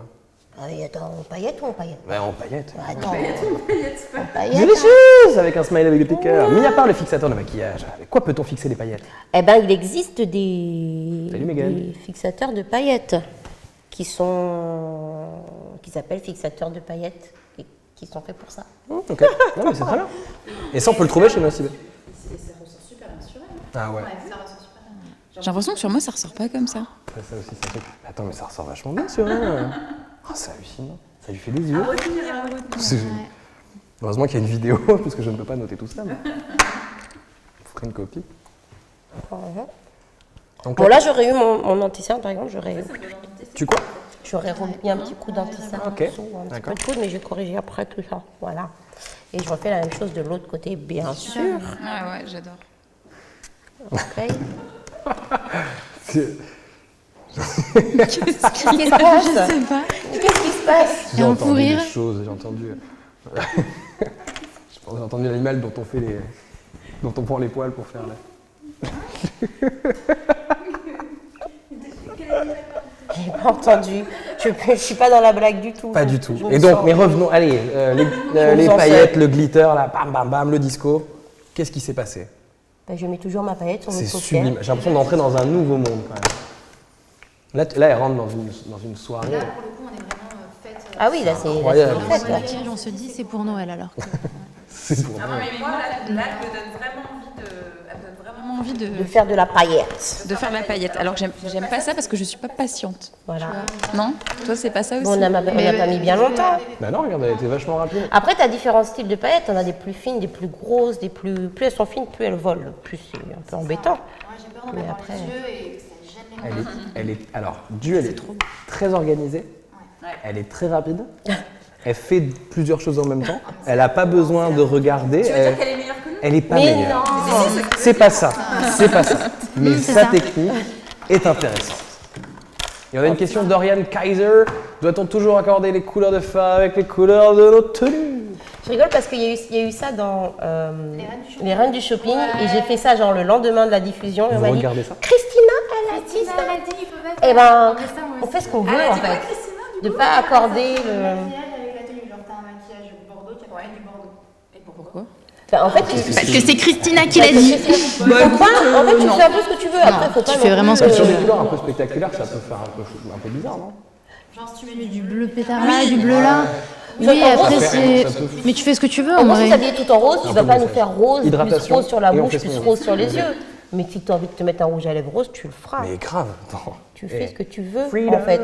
[SPEAKER 2] Ah oui, attends, en paillette ou en paillette?
[SPEAKER 1] Ouais, en paillettes.
[SPEAKER 2] Attends, en paillette.
[SPEAKER 1] Délicieuse! Avec un smile avec des petits cœurs. Mis à part le fixateur de maquillage, avec quoi peut-on fixer les paillettes?
[SPEAKER 2] Eh bien, il existe des fixateurs de paillettes qui s'appellent fixateurs de paillettes et qui sont faits pour ça.
[SPEAKER 1] Ok, non mais c'est très bien. Et ça, on peut le trouver chez nous aussi.
[SPEAKER 3] Ça ressort super bien sur elle.
[SPEAKER 1] Ah ouais.
[SPEAKER 3] Ça ressort super bien.
[SPEAKER 4] J'ai l'impression que sur moi, ça ressort pas comme ça.
[SPEAKER 1] Ouais, ça aussi, c'est un truc. Attends, mais ça ressort vachement bien sur elle. Oh, c'est hallucinant. Ça lui fait des yeux. Heureusement qu'il y a une vidéo, parce que je ne peux pas noter tout ça. Mais... Je ferai une copie. Donc,
[SPEAKER 2] Bon, là, j'aurais eu mon anti-cerne, par exemple,
[SPEAKER 1] tu quoi?
[SPEAKER 2] j'aurais remis un petit coup d'anti-cerne
[SPEAKER 1] Ok,
[SPEAKER 2] en dessous, un petit peu de poudre, mais je vais corriger après tout ça. Voilà. Et je refais la même chose de l'autre côté, bien sûr.
[SPEAKER 4] Ouais, j'adore.
[SPEAKER 2] Ok.
[SPEAKER 4] Je sais pas.
[SPEAKER 2] Qu'est-ce qui se se passe?
[SPEAKER 1] J'ai
[SPEAKER 5] un
[SPEAKER 1] entendu
[SPEAKER 5] fou rire.
[SPEAKER 1] des choses, j'ai entendu... j'ai entendu l'animal dont on fait les... dont on prend les poils pour faire la...
[SPEAKER 2] J'ai pas entendu. Je suis pas dans la blague du tout.
[SPEAKER 1] Pas du tout.
[SPEAKER 2] Je me
[SPEAKER 1] Et donc,
[SPEAKER 2] sens-
[SPEAKER 1] mais revenons, allez, les
[SPEAKER 2] sens
[SPEAKER 1] paillettes,
[SPEAKER 2] seule.
[SPEAKER 1] le glitter, là, bam, bam, bam, le disco. Qu'est-ce qui s'est passé?
[SPEAKER 2] Ben, je mets toujours ma paillette sur mes
[SPEAKER 1] C'est
[SPEAKER 2] paupières.
[SPEAKER 1] sublime. J'ai l'impression d'entrer dans un nouveau monde, quand même. Là, elle rentre dans une soirée.
[SPEAKER 3] Là, pour le coup, on est vraiment fête.
[SPEAKER 2] Ah oui, là, c'est
[SPEAKER 1] incroyable.
[SPEAKER 2] la fête,
[SPEAKER 5] Le
[SPEAKER 2] là.
[SPEAKER 5] maquillage, on se dit, c'est pour Noël alors.
[SPEAKER 1] C'est pour
[SPEAKER 6] Ah
[SPEAKER 1] moi.
[SPEAKER 6] ouais, mais moi, là, elle me donne vraiment envie de. Elle me donne vraiment
[SPEAKER 4] Vraiment envie
[SPEAKER 2] De faire de la paillette.
[SPEAKER 4] de faire la paillette. Alors j'aime pas ça parce que je suis pas patiente.
[SPEAKER 2] Voilà.
[SPEAKER 4] Non? Toi, c'est pas ça aussi?
[SPEAKER 2] Bon, on n'a pas mis bien longtemps.
[SPEAKER 1] Bah non, regarde, elle était vachement rapide.
[SPEAKER 2] Après, tu as différents styles de paillettes. On a des plus fines, des plus grosses, des plus... Plus elles sont fines, plus elles volent. Plus c'est un peu embêtant.
[SPEAKER 3] Moi, j'ai peur d'en
[SPEAKER 2] Mais
[SPEAKER 3] mettre
[SPEAKER 2] après-
[SPEAKER 3] dans les yeux et que ça gêne les mains.
[SPEAKER 1] Elle est, alors, elle est très organisée. Elle est très rapide. Elle fait plusieurs choses en même temps. Elle n'a pas besoin de regarder.
[SPEAKER 6] Tu veux dire qu'elle est meilleure que nous?
[SPEAKER 1] Elle est pas
[SPEAKER 2] Mais
[SPEAKER 1] meilleure.
[SPEAKER 2] non.
[SPEAKER 1] C'est pas ça. C'est pas ça. Mais
[SPEAKER 5] c'est
[SPEAKER 1] sa
[SPEAKER 5] ça.
[SPEAKER 1] technique est intéressante. Et on a une question d'Oriane Kaiser. Doit-on toujours accorder les couleurs de fard avec les couleurs de notre tenue?
[SPEAKER 2] Je rigole parce qu'il y a eu ça dans les Reines du Shopping. Et j'ai fait ça genre le lendemain de la diffusion. Et on
[SPEAKER 1] Vous
[SPEAKER 2] m'a dit,
[SPEAKER 1] regardez ça?
[SPEAKER 2] Christina, elle a dit ça. Eh ben, on fait ce qu'on veut en fait. De pas accorder le...
[SPEAKER 3] Maquillage avec la tenue, genre t'as un maquillage bordeaux, tu as pas du bordeaux.
[SPEAKER 6] Et pourquoi?
[SPEAKER 2] Enfin, en fait,
[SPEAKER 5] Parce que c'est Christina qui l'a dit.
[SPEAKER 2] faut pas, en fait, tu fais un peu ce que tu veux. Après, faut pas
[SPEAKER 5] tu
[SPEAKER 2] non
[SPEAKER 5] fais vraiment
[SPEAKER 2] plus,
[SPEAKER 5] ce que
[SPEAKER 1] Sur
[SPEAKER 5] tu
[SPEAKER 1] des
[SPEAKER 5] veux.
[SPEAKER 1] couleurs un peu spectaculaires, ça peut faire un peu bizarre, non?
[SPEAKER 3] Genre si tu mets
[SPEAKER 5] Du bleu pétard là, du bleu là. Oui,
[SPEAKER 2] Ça
[SPEAKER 5] après
[SPEAKER 2] peut-
[SPEAKER 5] c'est.
[SPEAKER 1] ça peut-
[SPEAKER 5] Mais tu fais ce que tu veux
[SPEAKER 2] En
[SPEAKER 5] en
[SPEAKER 2] gros, si
[SPEAKER 5] vrai.
[SPEAKER 2] t'habiller tout en rose, tu vas
[SPEAKER 1] peu
[SPEAKER 2] pas nous
[SPEAKER 1] message.
[SPEAKER 2] faire rose, plus
[SPEAKER 1] Hydratation,
[SPEAKER 2] rose sur la
[SPEAKER 1] et on
[SPEAKER 2] bouche,
[SPEAKER 1] fait ce
[SPEAKER 2] plus
[SPEAKER 1] qu'on
[SPEAKER 2] rose
[SPEAKER 1] veut.
[SPEAKER 2] sur les yeux. Mais si tu as envie de te mettre un rouge à lèvres rose, tu le feras.
[SPEAKER 1] Mais grave. Attends.
[SPEAKER 2] Tu fais ce que tu veux,
[SPEAKER 1] Freedom.
[SPEAKER 2] en fait.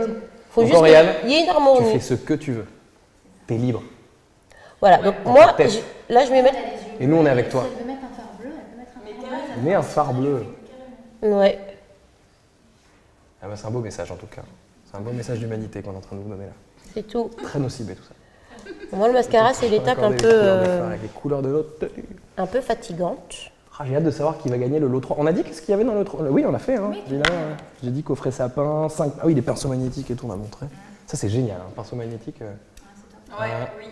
[SPEAKER 2] Faut
[SPEAKER 1] Donc,
[SPEAKER 2] juste
[SPEAKER 1] Oriane,
[SPEAKER 2] qu'il y ait une
[SPEAKER 1] Tu
[SPEAKER 2] harmonie.
[SPEAKER 1] fais ce que tu veux. T'es libre.
[SPEAKER 2] Voilà, donc moi,
[SPEAKER 1] tête.
[SPEAKER 2] là, je vais mettre...
[SPEAKER 1] Et nous, on est avec toi.
[SPEAKER 3] elle veut mettre un fard bleu, elle peut mettre un fard bleu.
[SPEAKER 1] Mais un phare bleu.
[SPEAKER 2] Ouais.
[SPEAKER 1] Ah bah, c'est un beau message en tout cas. C'est un beau message d'humanité qu'on est en train de vous donner là.
[SPEAKER 2] C'est tout.
[SPEAKER 1] Très nocibé tout ça.
[SPEAKER 2] Moi, le mascara, c'est l'étape
[SPEAKER 1] Accorder
[SPEAKER 2] un
[SPEAKER 1] les
[SPEAKER 2] peu,
[SPEAKER 1] couleurs de phare avec les couleurs de notre tenue.
[SPEAKER 2] un peu fatigante.
[SPEAKER 1] Ah, j'ai hâte de savoir qui va gagner le lot 3. On a dit qu'est-ce qu'il y avait dans le lot 3? Oui, on l'a fait. Hein. J'ai dit coffret sapin, 5... Ah oui, les pinceaux magnétiques et tout, on a montré. Ça, c'est génial, un pinceau magnétique.
[SPEAKER 6] Ouais, oui.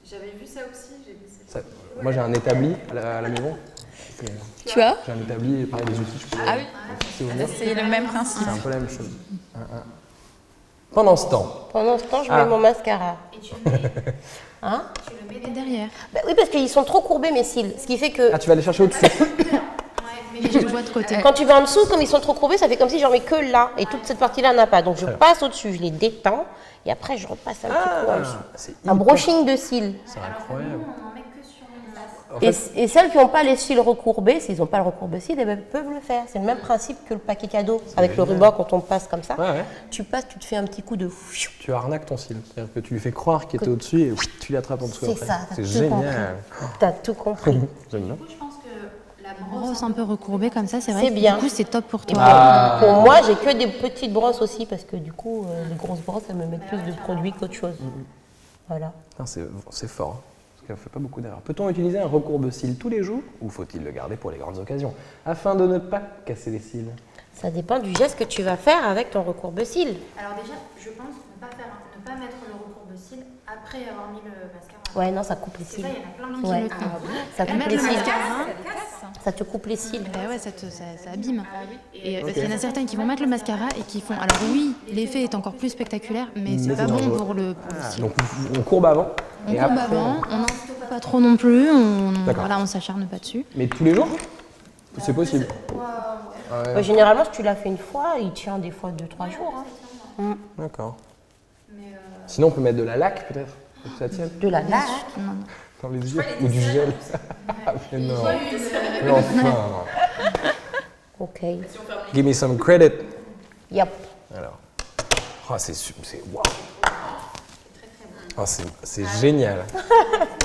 [SPEAKER 6] J'avais vu ça aussi.
[SPEAKER 1] Moi, j'ai un établi à la maison.
[SPEAKER 4] Tu as?
[SPEAKER 1] J'ai un établi, pareil, les outils, je peux...
[SPEAKER 4] Ah oui.
[SPEAKER 1] c'est ouvert.
[SPEAKER 4] C'est le même principe.
[SPEAKER 1] C'est un peu la même chose. Pendant ce temps,
[SPEAKER 2] Pendant ce temps, je
[SPEAKER 1] Ah.
[SPEAKER 2] mets mon mascara.
[SPEAKER 3] Et tu le mets,
[SPEAKER 2] Hein?
[SPEAKER 3] tu le mets
[SPEAKER 5] Derrière.
[SPEAKER 2] Bah oui, parce qu'ils sont trop courbés, mes cils. Ce qui fait que
[SPEAKER 1] tu vas aller chercher au-dessus.
[SPEAKER 5] Et je le vois de côté.
[SPEAKER 2] quand tu vas en dessous, comme ils sont trop courbés, ça fait comme si j'en mets que là. Et toute cette partie-là n'a pas. Donc je passe au-dessus, je les détends. Et après, je repasse un petit peu en dessous.
[SPEAKER 1] C'est
[SPEAKER 2] Un
[SPEAKER 1] hyper-
[SPEAKER 2] brushing de cils.
[SPEAKER 1] C'est incroyable.
[SPEAKER 3] on en met que sur une face.
[SPEAKER 2] Et celles qui n'ont pas les cils recourbés, s'ils n'ont pas le recourbe-cils, eh ben, peuvent le faire. C'est le même principe que le paquet cadeau. Avec le ruban, quand on passe comme ça,
[SPEAKER 1] Ouais.
[SPEAKER 2] tu passes, tu te fais un petit coup de...
[SPEAKER 1] Tu arnaques ton cil. C'est-à-dire que tu lui fais croire qu'il était au-dessus et tu l'attrapes en dessous
[SPEAKER 2] C'est
[SPEAKER 1] après.
[SPEAKER 2] ça, t'as
[SPEAKER 1] C'est
[SPEAKER 2] tout
[SPEAKER 1] génial.
[SPEAKER 2] T'as tout compris.
[SPEAKER 1] J'aime bien.
[SPEAKER 3] Du coup, je pense que la
[SPEAKER 5] Brosse un peu recourbée comme ça, c'est vrai.
[SPEAKER 2] C'est bien.
[SPEAKER 5] Du coup, c'est top pour
[SPEAKER 2] Et
[SPEAKER 5] toi.
[SPEAKER 2] pour moi, j'ai que des petites brosses aussi, parce que du coup, les grosses brosses, elles me mettent plus de produits qu'autre chose. Voilà.
[SPEAKER 1] Ah, c'est fort. Hein. Parce qu'elle ne fait pas beaucoup d'erreurs. Peut-on utiliser un recourbe-cils tous les jours ou faut-il le garder pour les grandes occasions afin de ne pas casser les cils?
[SPEAKER 2] Ça dépend du geste que tu vas faire avec ton recourbe-cils.
[SPEAKER 3] Alors déjà, je pense ne pas mettre le recourbe-cils après avoir mis le mascara.
[SPEAKER 2] Ouais, non, ça coupe les
[SPEAKER 3] C'est
[SPEAKER 2] cils.
[SPEAKER 3] ça, il y en a plein qui
[SPEAKER 2] Ouais.
[SPEAKER 3] le
[SPEAKER 2] Ça coupe
[SPEAKER 5] mettre
[SPEAKER 2] les
[SPEAKER 5] le
[SPEAKER 2] cils.
[SPEAKER 5] mascara,
[SPEAKER 2] Ça te coupe les cils.
[SPEAKER 5] bah ouais, ça abîme. Et parce qu'il y en a certains qui vont mettre le mascara et qui font. Alors oui, l'effet est encore plus spectaculaire, mais c'est pas bon
[SPEAKER 1] dangereux.
[SPEAKER 5] pour le cil.
[SPEAKER 1] Donc on courbe avant.
[SPEAKER 5] On
[SPEAKER 1] et
[SPEAKER 5] courbe
[SPEAKER 1] après,
[SPEAKER 5] avant, on n'en stoppe pas trop non plus,
[SPEAKER 1] D'accord.
[SPEAKER 5] on s'acharne pas dessus.
[SPEAKER 1] Mais tous les jours? C'est possible.
[SPEAKER 2] Généralement, si tu l'as fait une fois, il tient des fois 2-3 jours. hein.
[SPEAKER 1] D'accord. Sinon, on peut mettre de la laque peut-être pour que ça tienne
[SPEAKER 2] De la lâche.
[SPEAKER 1] dans les yeux ou du gel. Mais non. Mais enfin.
[SPEAKER 2] Ok.
[SPEAKER 1] Give me some credit.
[SPEAKER 2] Yep.
[SPEAKER 1] Alors. Oh, c'est waouh. Oh, c'est génial.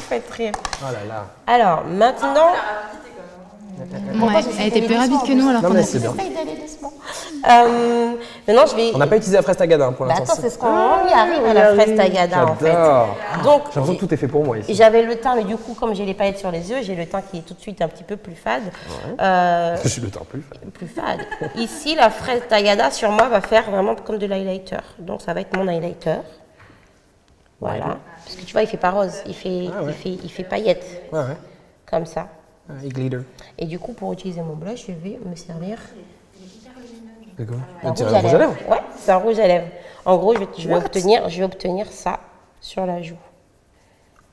[SPEAKER 2] Faites rire.
[SPEAKER 1] Oh là là.
[SPEAKER 2] Alors, maintenant...
[SPEAKER 5] Ouais, elle était plus rapide que nous alors
[SPEAKER 1] Non
[SPEAKER 5] qu'on
[SPEAKER 1] mais
[SPEAKER 5] a
[SPEAKER 1] c'est bien.
[SPEAKER 2] Essaye d'aller doucement. Maintenant, je vais...
[SPEAKER 1] On n'a pas utilisé la fraise tagada hein, pour
[SPEAKER 2] Bah,
[SPEAKER 1] l'instant.
[SPEAKER 2] attends, c'est ce qu'on y arrive à la fraise tagada, en fait.
[SPEAKER 1] J'adore.
[SPEAKER 2] Donc,
[SPEAKER 1] J'ai l'impression que tout est fait pour moi ici.
[SPEAKER 2] j'avais le teint, mais du coup, comme j'ai les paillettes sur les yeux, j'ai le teint qui est tout de suite un petit peu plus fade.
[SPEAKER 1] Je suis le temps plus.
[SPEAKER 2] Plus fade. Ici, la fraise tagada sur moi va faire vraiment comme de l'highlighter. Donc, ça va être mon highlighter. Voilà. Parce que tu vois, il fait pas rose, il fait paillettes.
[SPEAKER 1] Ouais.
[SPEAKER 2] Comme ça.
[SPEAKER 1] Il glitter.
[SPEAKER 2] Et du coup, pour utiliser mon blush, je vais me servir
[SPEAKER 1] C'est quoi?
[SPEAKER 2] un
[SPEAKER 1] C'est
[SPEAKER 2] rouge
[SPEAKER 1] un
[SPEAKER 2] à
[SPEAKER 1] rouge à
[SPEAKER 2] lèvres.
[SPEAKER 1] lèvres?
[SPEAKER 2] Ouais, c'est un rouge à lèvres. En gros, je vais obtenir ça sur la joue.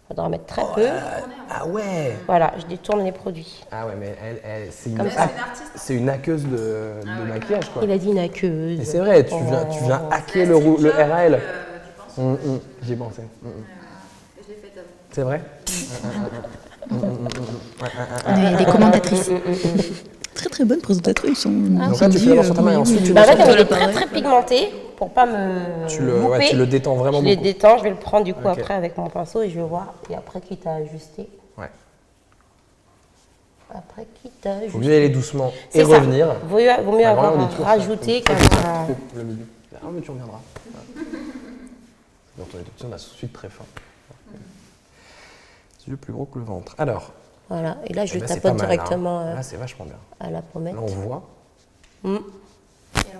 [SPEAKER 2] Il faudra mettre très peu.
[SPEAKER 1] Ah ouais.
[SPEAKER 2] Voilà, je détourne les produits.
[SPEAKER 1] Ah ouais, mais c'est
[SPEAKER 2] Comme ça.
[SPEAKER 1] c'est une hackeuse de maquillage, quoi.
[SPEAKER 2] Il a dit une aqueuse.
[SPEAKER 1] Et c'est vrai, tu viens hacker le RAL. J'y ai pensé.
[SPEAKER 3] Je l'ai fait avant.
[SPEAKER 1] C'est vrai?
[SPEAKER 5] On est des commentatrices.
[SPEAKER 7] Très très bonne présentatrice.
[SPEAKER 1] Donc là, tu fais d'abord sur ta main et ensuite tu
[SPEAKER 2] Bah,
[SPEAKER 1] le
[SPEAKER 2] en fait,
[SPEAKER 1] sors.
[SPEAKER 2] il est très très pigmenté pour pas me
[SPEAKER 1] Tu
[SPEAKER 2] louper.
[SPEAKER 1] le détends vraiment
[SPEAKER 2] Je le
[SPEAKER 1] beaucoup.
[SPEAKER 2] détends, je vais le prendre du coup
[SPEAKER 1] Ok.
[SPEAKER 2] après avec mon pinceau et je vais voir. Et après, quitte à ajuster.
[SPEAKER 1] Ouais.
[SPEAKER 2] Après, quitte à ajuster.
[SPEAKER 1] Faut mieux aller doucement et
[SPEAKER 2] C'est ça.
[SPEAKER 1] revenir.
[SPEAKER 2] Vaut mieux
[SPEAKER 1] Ouais,
[SPEAKER 2] avoir
[SPEAKER 1] vraiment, on est toujours
[SPEAKER 2] rajouté
[SPEAKER 1] ça.
[SPEAKER 2] qu'avoir.
[SPEAKER 1] Le milieu. Ah, mais tu reviendras. Quand on est tout petit, on a tout de suite très faim. Les yeux plus gros que le ventre. Alors.
[SPEAKER 2] Voilà, et là je
[SPEAKER 1] eh
[SPEAKER 2] le
[SPEAKER 1] ben, c'est
[SPEAKER 2] tapote
[SPEAKER 1] pas mal,
[SPEAKER 2] directement
[SPEAKER 1] hein. Là, c'est vachement bien.
[SPEAKER 2] à la pommette.
[SPEAKER 1] Là, on voit.
[SPEAKER 3] Et alors,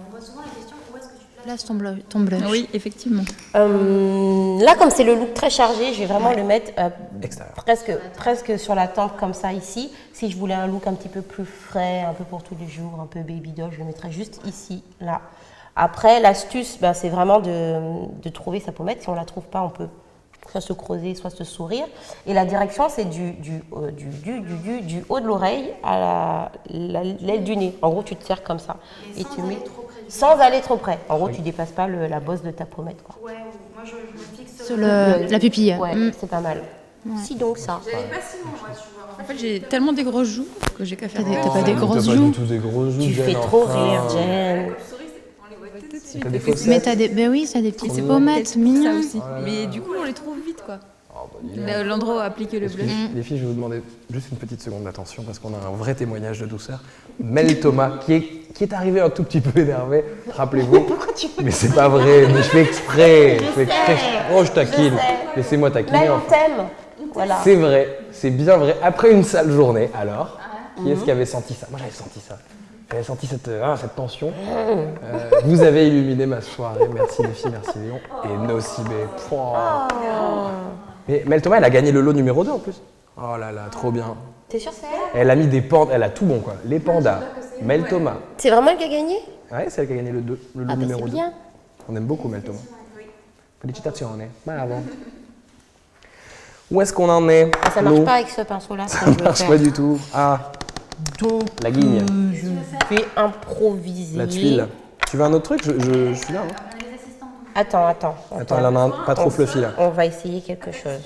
[SPEAKER 3] on voit souvent la question où est-ce que tu places
[SPEAKER 5] Place ton blush.
[SPEAKER 7] Oui, effectivement.
[SPEAKER 2] Là, comme c'est le look très chargé, je vais vraiment le mettre
[SPEAKER 1] Extérieur.
[SPEAKER 2] presque sur la tempe comme ça ici. Si je voulais un look un petit peu plus frais, un peu pour tous les jours, un peu baby doll, je le mettrais juste ici, là. Après, l'astuce, ben, c'est vraiment de trouver sa pommette. Si on ne la trouve pas, on peut soit se creuser, soit se sourire. Et la direction, c'est du haut de l'oreille à l'aile du nez. En gros, tu te serres comme ça. Et tu mets sans aller trop près. En gros, tu ne dépasses pas la bosse de ta pommette, quoi.
[SPEAKER 3] Ouais, moi je me fixe
[SPEAKER 5] Sur la pupille.
[SPEAKER 2] Ouais, c'est pas mal. Si donc ça.
[SPEAKER 3] J'avais pas si long, moi, tu vois.
[SPEAKER 7] En fait, j'ai tellement des grosses joues que j'ai qu'à faire
[SPEAKER 5] T'as pas des
[SPEAKER 1] T'as
[SPEAKER 5] grosses
[SPEAKER 1] pas
[SPEAKER 5] joues.
[SPEAKER 1] du tout des grosses joues.
[SPEAKER 2] Tu
[SPEAKER 1] Jen,
[SPEAKER 2] fais trop
[SPEAKER 1] enfin.
[SPEAKER 2] rire, Jen.
[SPEAKER 1] T'as des
[SPEAKER 5] Mais
[SPEAKER 1] faussettes.
[SPEAKER 5] t'as des, ben oui, ça des petites
[SPEAKER 1] mignon.
[SPEAKER 5] pommettes
[SPEAKER 7] ça
[SPEAKER 5] mignonnes.
[SPEAKER 7] aussi. Mais du coup, on les trouve vite, quoi.
[SPEAKER 1] Oh, bah, dis donc.
[SPEAKER 7] L'endroit où appliquer le blush.
[SPEAKER 1] Les filles, je vais vous demander juste une petite seconde d'attention parce qu'on a un vrai témoignage de douceur. Mel Thomas, qui est arrivé un tout petit peu énervé, rappelez-vous. Mais c'est pas vrai, mais je fais exprès. Oh, je taquine. Laissez-moi taquiner.
[SPEAKER 2] Là, on
[SPEAKER 1] Enfin.
[SPEAKER 2] t'aime. Voilà.
[SPEAKER 1] C'est vrai, c'est bien vrai. Après une sale journée, alors, qui est-ce qui avait senti ça? Moi, j'avais senti ça. J'avais senti cette tension. Vous avez illuminé ma soirée. Merci les filles, merci Léon. Et Nocibé. Mais Mel Thomas, elle a gagné le lot numéro 2 en plus. Oh là là, trop bien.
[SPEAKER 2] T'es sûr c'est elle?
[SPEAKER 1] Elle a mis des pandas, elle a tout bon quoi. Les pandas, Mel Thomas.
[SPEAKER 2] C'est vraiment elle qui a gagné?
[SPEAKER 1] Ouais, c'est elle qui a gagné le lot
[SPEAKER 2] Ah bah
[SPEAKER 1] numéro
[SPEAKER 2] c'est
[SPEAKER 1] 2.
[SPEAKER 2] bien.
[SPEAKER 1] On aime beaucoup Mel Thomas. Felicitazione. Bravo. Où est-ce qu'on en est?
[SPEAKER 2] Ah, ça marche
[SPEAKER 1] Lo
[SPEAKER 2] pas avec ce pinceau-là.
[SPEAKER 1] Ça marche pas du tout. Ah,
[SPEAKER 2] Donc,
[SPEAKER 1] la guigne,
[SPEAKER 2] je vais improviser.
[SPEAKER 1] la tuile. Tu veux un autre truc? Je suis là. Hein.
[SPEAKER 2] Attends.
[SPEAKER 1] Attends, elle en a un pas trop fluffy là.
[SPEAKER 2] On va essayer quelque chose.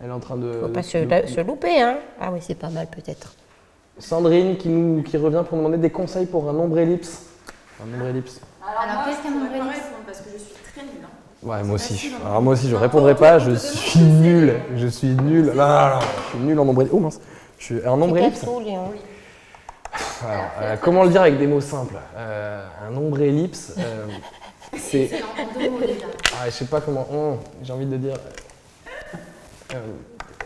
[SPEAKER 1] Elle est en train de.
[SPEAKER 2] Faut pas se louper, hein. Ah oui, c'est pas mal peut-être.
[SPEAKER 1] Sandrine qui revient pour demander des conseils pour un ombre ellipse. Un ombre ellipse.
[SPEAKER 3] Alors, qu'est-ce qu'un ombre ellipse?
[SPEAKER 6] Parce que je suis très nulle. Hein.
[SPEAKER 1] Ouais, moi aussi. Alors moi aussi, je répondrai pas. Je suis nul. Je suis nul. Non, je suis nul en ombre ellipse. Oh mince. Je suis un ombre ellipse.
[SPEAKER 2] Léon.
[SPEAKER 1] Alors, comment le dire avec des mots simples? Un ombre ellipse, c'est.
[SPEAKER 3] En 2 mots déjà.
[SPEAKER 1] Ah, je sais pas comment. J'ai envie de dire.
[SPEAKER 3] Tu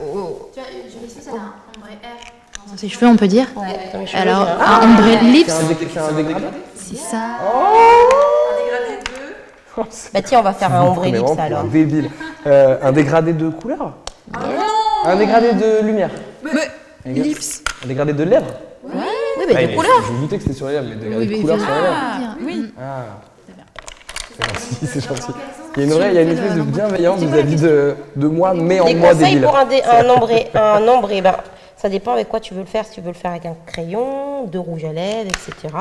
[SPEAKER 3] vois, je suis ça, un ombre R.
[SPEAKER 5] Ses cheveux, on peut dire.
[SPEAKER 2] Ouais, comme je
[SPEAKER 5] Alors,
[SPEAKER 2] veux,
[SPEAKER 5] un ombre lips,
[SPEAKER 1] C'est un dégradé.
[SPEAKER 5] c'est ça.
[SPEAKER 6] Un dégradé de...
[SPEAKER 2] Bah tiens, on va faire un ombre
[SPEAKER 1] Mais
[SPEAKER 2] ellipse
[SPEAKER 1] vraiment,
[SPEAKER 2] alors.
[SPEAKER 1] un débile. Un dégradé de couleur. Un dégradé de lumière.
[SPEAKER 7] Ellipse.
[SPEAKER 1] Un dégradé de lèvres.
[SPEAKER 2] Oui, mais
[SPEAKER 1] Ah,
[SPEAKER 2] de
[SPEAKER 1] mais
[SPEAKER 2] couleur.
[SPEAKER 1] Je me doutais que c'était sur les lèvres, mais dégradé de
[SPEAKER 5] Oui,
[SPEAKER 1] couleur
[SPEAKER 5] oui,
[SPEAKER 1] sur les lèvres.
[SPEAKER 7] Ah, oui.
[SPEAKER 1] Ah. C'est gentil, c'est gentil. Il y a une espèce de bienveillance vis-à-vis de moi, mais en
[SPEAKER 2] Des
[SPEAKER 1] moi
[SPEAKER 2] conseils
[SPEAKER 1] débile.
[SPEAKER 2] pour un ombré, ben, ça dépend avec quoi tu veux le faire. Si tu veux le faire avec un crayon, de rouge à lèvres, etc.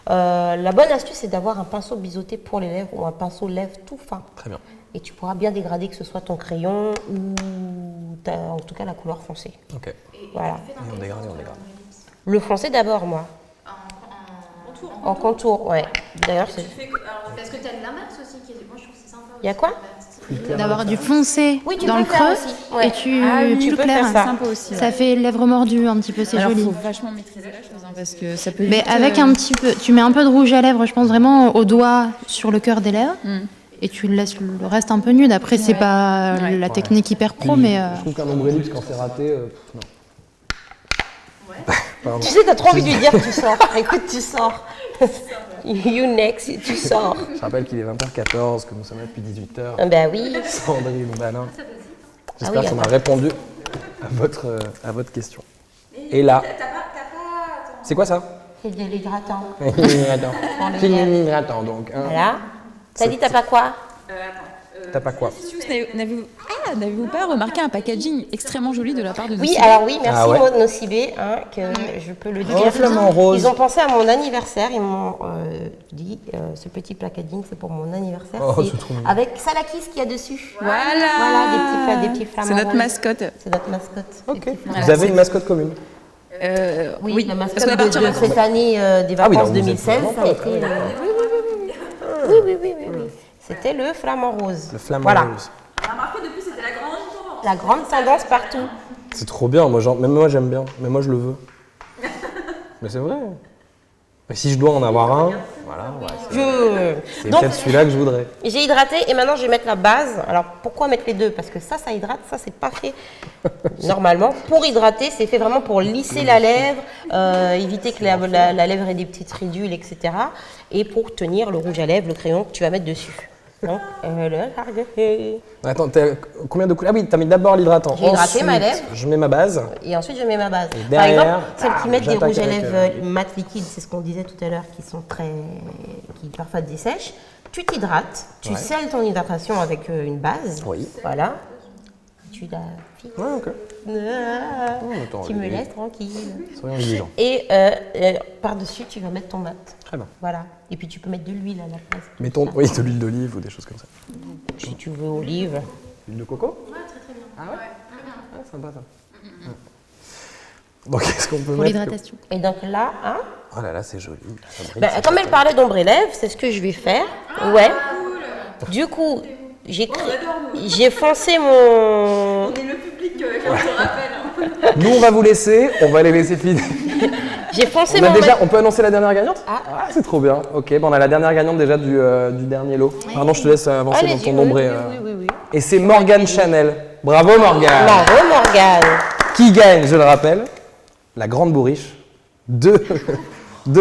[SPEAKER 2] La bonne astuce, c'est d'avoir un pinceau biseauté pour les lèvres ou un pinceau lèvres tout fin.
[SPEAKER 1] Très bien.
[SPEAKER 2] Et tu pourras bien dégrader que ce soit ton crayon ou en tout cas la couleur foncée.
[SPEAKER 1] Ok.
[SPEAKER 2] Voilà.
[SPEAKER 1] Et on dégrade, on dégrade.
[SPEAKER 2] Le foncé d'abord, moi.
[SPEAKER 3] Contour.
[SPEAKER 2] En contour, ouais. D'ailleurs, c'est...
[SPEAKER 3] Parce que t'as l'inverse aussi qui est. Moi, je trouve que c'est sympa.
[SPEAKER 2] Il y a quoi?
[SPEAKER 5] D'avoir du foncé
[SPEAKER 2] Oui, tu
[SPEAKER 5] dans
[SPEAKER 2] peux
[SPEAKER 5] le
[SPEAKER 2] le faire
[SPEAKER 5] creux
[SPEAKER 2] aussi. Ouais.
[SPEAKER 5] et tu,
[SPEAKER 2] tu
[SPEAKER 5] tout
[SPEAKER 2] peux
[SPEAKER 5] clair.
[SPEAKER 2] faire ça.
[SPEAKER 7] Sympa aussi.
[SPEAKER 5] Ça fait lèvres mordues un petit peu, c'est
[SPEAKER 7] Alors,
[SPEAKER 5] joli.
[SPEAKER 7] faut vachement maîtriser la chose, hein, parce que ça peut.
[SPEAKER 5] Mais
[SPEAKER 7] vite,
[SPEAKER 5] avec un petit peu, tu mets un peu de rouge à lèvres, je pense vraiment au doigt sur le cœur des lèvres, et tu laisses le reste un peu nude. Après, c'est pas
[SPEAKER 7] Ouais.
[SPEAKER 5] la technique hyper pro,
[SPEAKER 1] Puis,
[SPEAKER 5] mais
[SPEAKER 1] je trouve qu'un ombre ellipse, quand c'est raté, non. Pardon.
[SPEAKER 2] Tu sais, t'as trop envie de lui dire, tu sors. Écoute, tu sors. You next, tu sors.
[SPEAKER 1] Je rappelle qu'il est 20h14, que nous sommes là depuis 18h.
[SPEAKER 2] Ah bah oui.
[SPEAKER 1] Sandrine Banin. J'espère
[SPEAKER 2] Ah oui,
[SPEAKER 1] qu'on a répondu à votre question. Et là, c'est quoi ça?
[SPEAKER 2] C'est de l'hydratant.
[SPEAKER 1] Hydratant, donc. Hein.
[SPEAKER 2] Voilà. T'as dit t'as pas quoi?
[SPEAKER 1] T'as pas quoi?
[SPEAKER 7] N'avez-vous pas remarqué un packaging extrêmement joli de la part de
[SPEAKER 2] Oui,
[SPEAKER 7] Nocibé?
[SPEAKER 2] alors oui, merci
[SPEAKER 1] Ah ouais.
[SPEAKER 2] Nocibé, que je peux le dire.
[SPEAKER 1] Oh, flamant rose.
[SPEAKER 2] Ils ont pensé à mon anniversaire, ils m'ont dit ce petit packaging c'est pour mon anniversaire.
[SPEAKER 1] Oh,
[SPEAKER 2] c'est
[SPEAKER 1] c'est trop mignon.
[SPEAKER 2] avec Salakis qu'il y a dessus.
[SPEAKER 7] Voilà,
[SPEAKER 2] Des petits flamants.
[SPEAKER 7] c'est notre
[SPEAKER 2] roses.
[SPEAKER 7] mascotte.
[SPEAKER 2] C'est notre mascoute.
[SPEAKER 1] Ok. Vous avez une mascotte commune?
[SPEAKER 2] Oui, la mascotte
[SPEAKER 7] parce qu'on est parti en
[SPEAKER 2] de
[SPEAKER 7] vacances.
[SPEAKER 2] cette année des
[SPEAKER 1] Ah oui,
[SPEAKER 2] vacances
[SPEAKER 1] donc vous êtes
[SPEAKER 2] 2016,
[SPEAKER 1] vraiment
[SPEAKER 2] ça a été. Oui. C'était le flamant rose.
[SPEAKER 1] Le flamant
[SPEAKER 2] voilà.
[SPEAKER 1] rose.
[SPEAKER 6] On a remarqué depuis, c'était la grande tendance.
[SPEAKER 2] La grande tendance partout.
[SPEAKER 1] C'est trop bien, moi, genre, même moi j'aime bien, mais moi je le veux. Mais c'est vrai. Mais si je dois en avoir un, voilà, ouais, c'est
[SPEAKER 2] Donc,
[SPEAKER 1] peut-être celui-là que je voudrais.
[SPEAKER 2] j'ai hydraté et maintenant je vais mettre la base. Alors pourquoi mettre les deux? Parce que ça hydrate, ça c'est pas fait normalement. Pour hydrater, c'est fait vraiment pour lisser la lèvre, éviter que la lèvre ait des petites ridules, etc. Et pour tenir le rouge à lèvres, le crayon que tu vas mettre dessus. Donc,
[SPEAKER 1] Attends, combien de couleurs? Ah oui, t'as mis d'abord l'hydratant.
[SPEAKER 2] J'ai hydraté ma
[SPEAKER 1] Ensuite,
[SPEAKER 2] lèvre.
[SPEAKER 1] je mets ma base.
[SPEAKER 2] Et ensuite, je mets ma base. Par
[SPEAKER 1] derrière,
[SPEAKER 2] exemple, celles qui mettent des
[SPEAKER 1] j'attaque
[SPEAKER 2] rouges à
[SPEAKER 1] avec,
[SPEAKER 2] lèvres mat liquides, c'est ce qu'on disait tout à l'heure, qui parfois dessèchent. Tu t'hydrates, tu scelles ton hydratation avec une base.
[SPEAKER 1] Oui.
[SPEAKER 2] Voilà. Tu la fixes.
[SPEAKER 1] Ouais, ok. attends,
[SPEAKER 2] Tu me
[SPEAKER 1] les-
[SPEAKER 2] laisses tranquille.
[SPEAKER 1] Soyons exigeants.
[SPEAKER 2] Et par-dessus, tu vas mettre ton mat.
[SPEAKER 1] Très bien.
[SPEAKER 2] Voilà. Et puis, tu peux mettre de l'huile à la place.
[SPEAKER 1] Mettons, oui, de l'huile d'olive ou des choses comme ça.
[SPEAKER 2] Si tu veux olive.
[SPEAKER 1] L'huile de coco? Ouais, très bien. Ah ouais? Ah, sympa ça. Donc, est-ce qu'on peut
[SPEAKER 5] Pour
[SPEAKER 1] mettre...
[SPEAKER 5] l'hydratation.
[SPEAKER 2] Et donc là, hein,
[SPEAKER 1] Oh là là, c'est joli. Ça brille,
[SPEAKER 2] ben,
[SPEAKER 1] ça
[SPEAKER 2] comme elle
[SPEAKER 1] brille.
[SPEAKER 2] parlait d'ombre et lèvres, c'est ce que je vais faire. Ouais. Du coup, j'ai foncé mon...
[SPEAKER 6] On est le public, je te rappelle.
[SPEAKER 1] Nous, on va vous laisser. On va les laisser finir.
[SPEAKER 2] J'ai foncé
[SPEAKER 1] On, a
[SPEAKER 2] mon...
[SPEAKER 1] déjà, on peut annoncer la dernière gagnante?
[SPEAKER 2] Ah.
[SPEAKER 1] C'est trop bien. Ok, ben on a la dernière gagnante déjà du dernier lot. Pardon, je te laisse avancer dans
[SPEAKER 2] Allez-y,
[SPEAKER 1] ton
[SPEAKER 2] oui,
[SPEAKER 1] ombré.
[SPEAKER 2] oui.
[SPEAKER 1] Et c'est Morgane Chanel. Bravo Morgane.
[SPEAKER 2] Bravo, Morgane.
[SPEAKER 1] Qui gagne, je le rappelle, la grande bourriche, deux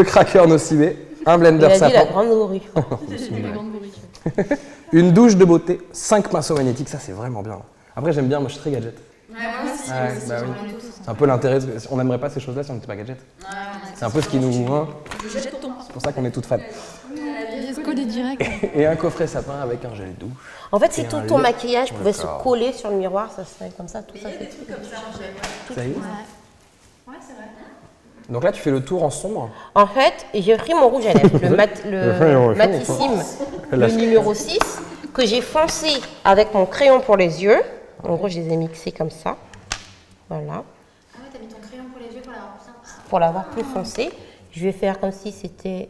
[SPEAKER 1] crackers Nocibé, un
[SPEAKER 2] Il
[SPEAKER 1] blender
[SPEAKER 2] a dit la
[SPEAKER 1] sapin,
[SPEAKER 2] grande bourrue.
[SPEAKER 1] une douche de beauté, 5 pinceaux magnétiques. Ça, c'est vraiment bien. Après, j'aime bien, moi je suis très gadget.
[SPEAKER 3] Ouais, moi aussi.
[SPEAKER 1] Ouais, bah oui. C'est un peu l'intérêt. On n'aimerait pas ces choses-là si on n'était pas gadget. C'est un peu ce qui nous. Hein, c'est pour ça qu'on est toutes fans.
[SPEAKER 7] Il se coller direct.
[SPEAKER 1] Et un coffret sapin avec un gel douche.
[SPEAKER 2] En fait, si
[SPEAKER 1] Et
[SPEAKER 2] tout
[SPEAKER 1] un
[SPEAKER 2] ton
[SPEAKER 1] lait.
[SPEAKER 2] maquillage pouvait se
[SPEAKER 1] D'accord.
[SPEAKER 2] coller sur le miroir, ça serait comme ça, tout ça. C'est tout.
[SPEAKER 1] Ça y est.
[SPEAKER 3] Ouais, c'est vrai.
[SPEAKER 1] Donc là, tu fais le tour en sombre.
[SPEAKER 2] En fait, j'ai pris mon rouge à lèvres, le Matissime, le numéro 6, que j'ai foncé avec mon crayon pour les yeux. En gros, je les ai mixés comme ça. Voilà.
[SPEAKER 3] Ah ouais, t'as mis ton crayon pour les yeux pour l'avoir bien.
[SPEAKER 2] Pour l'avoir plus foncé, je vais faire comme si c'était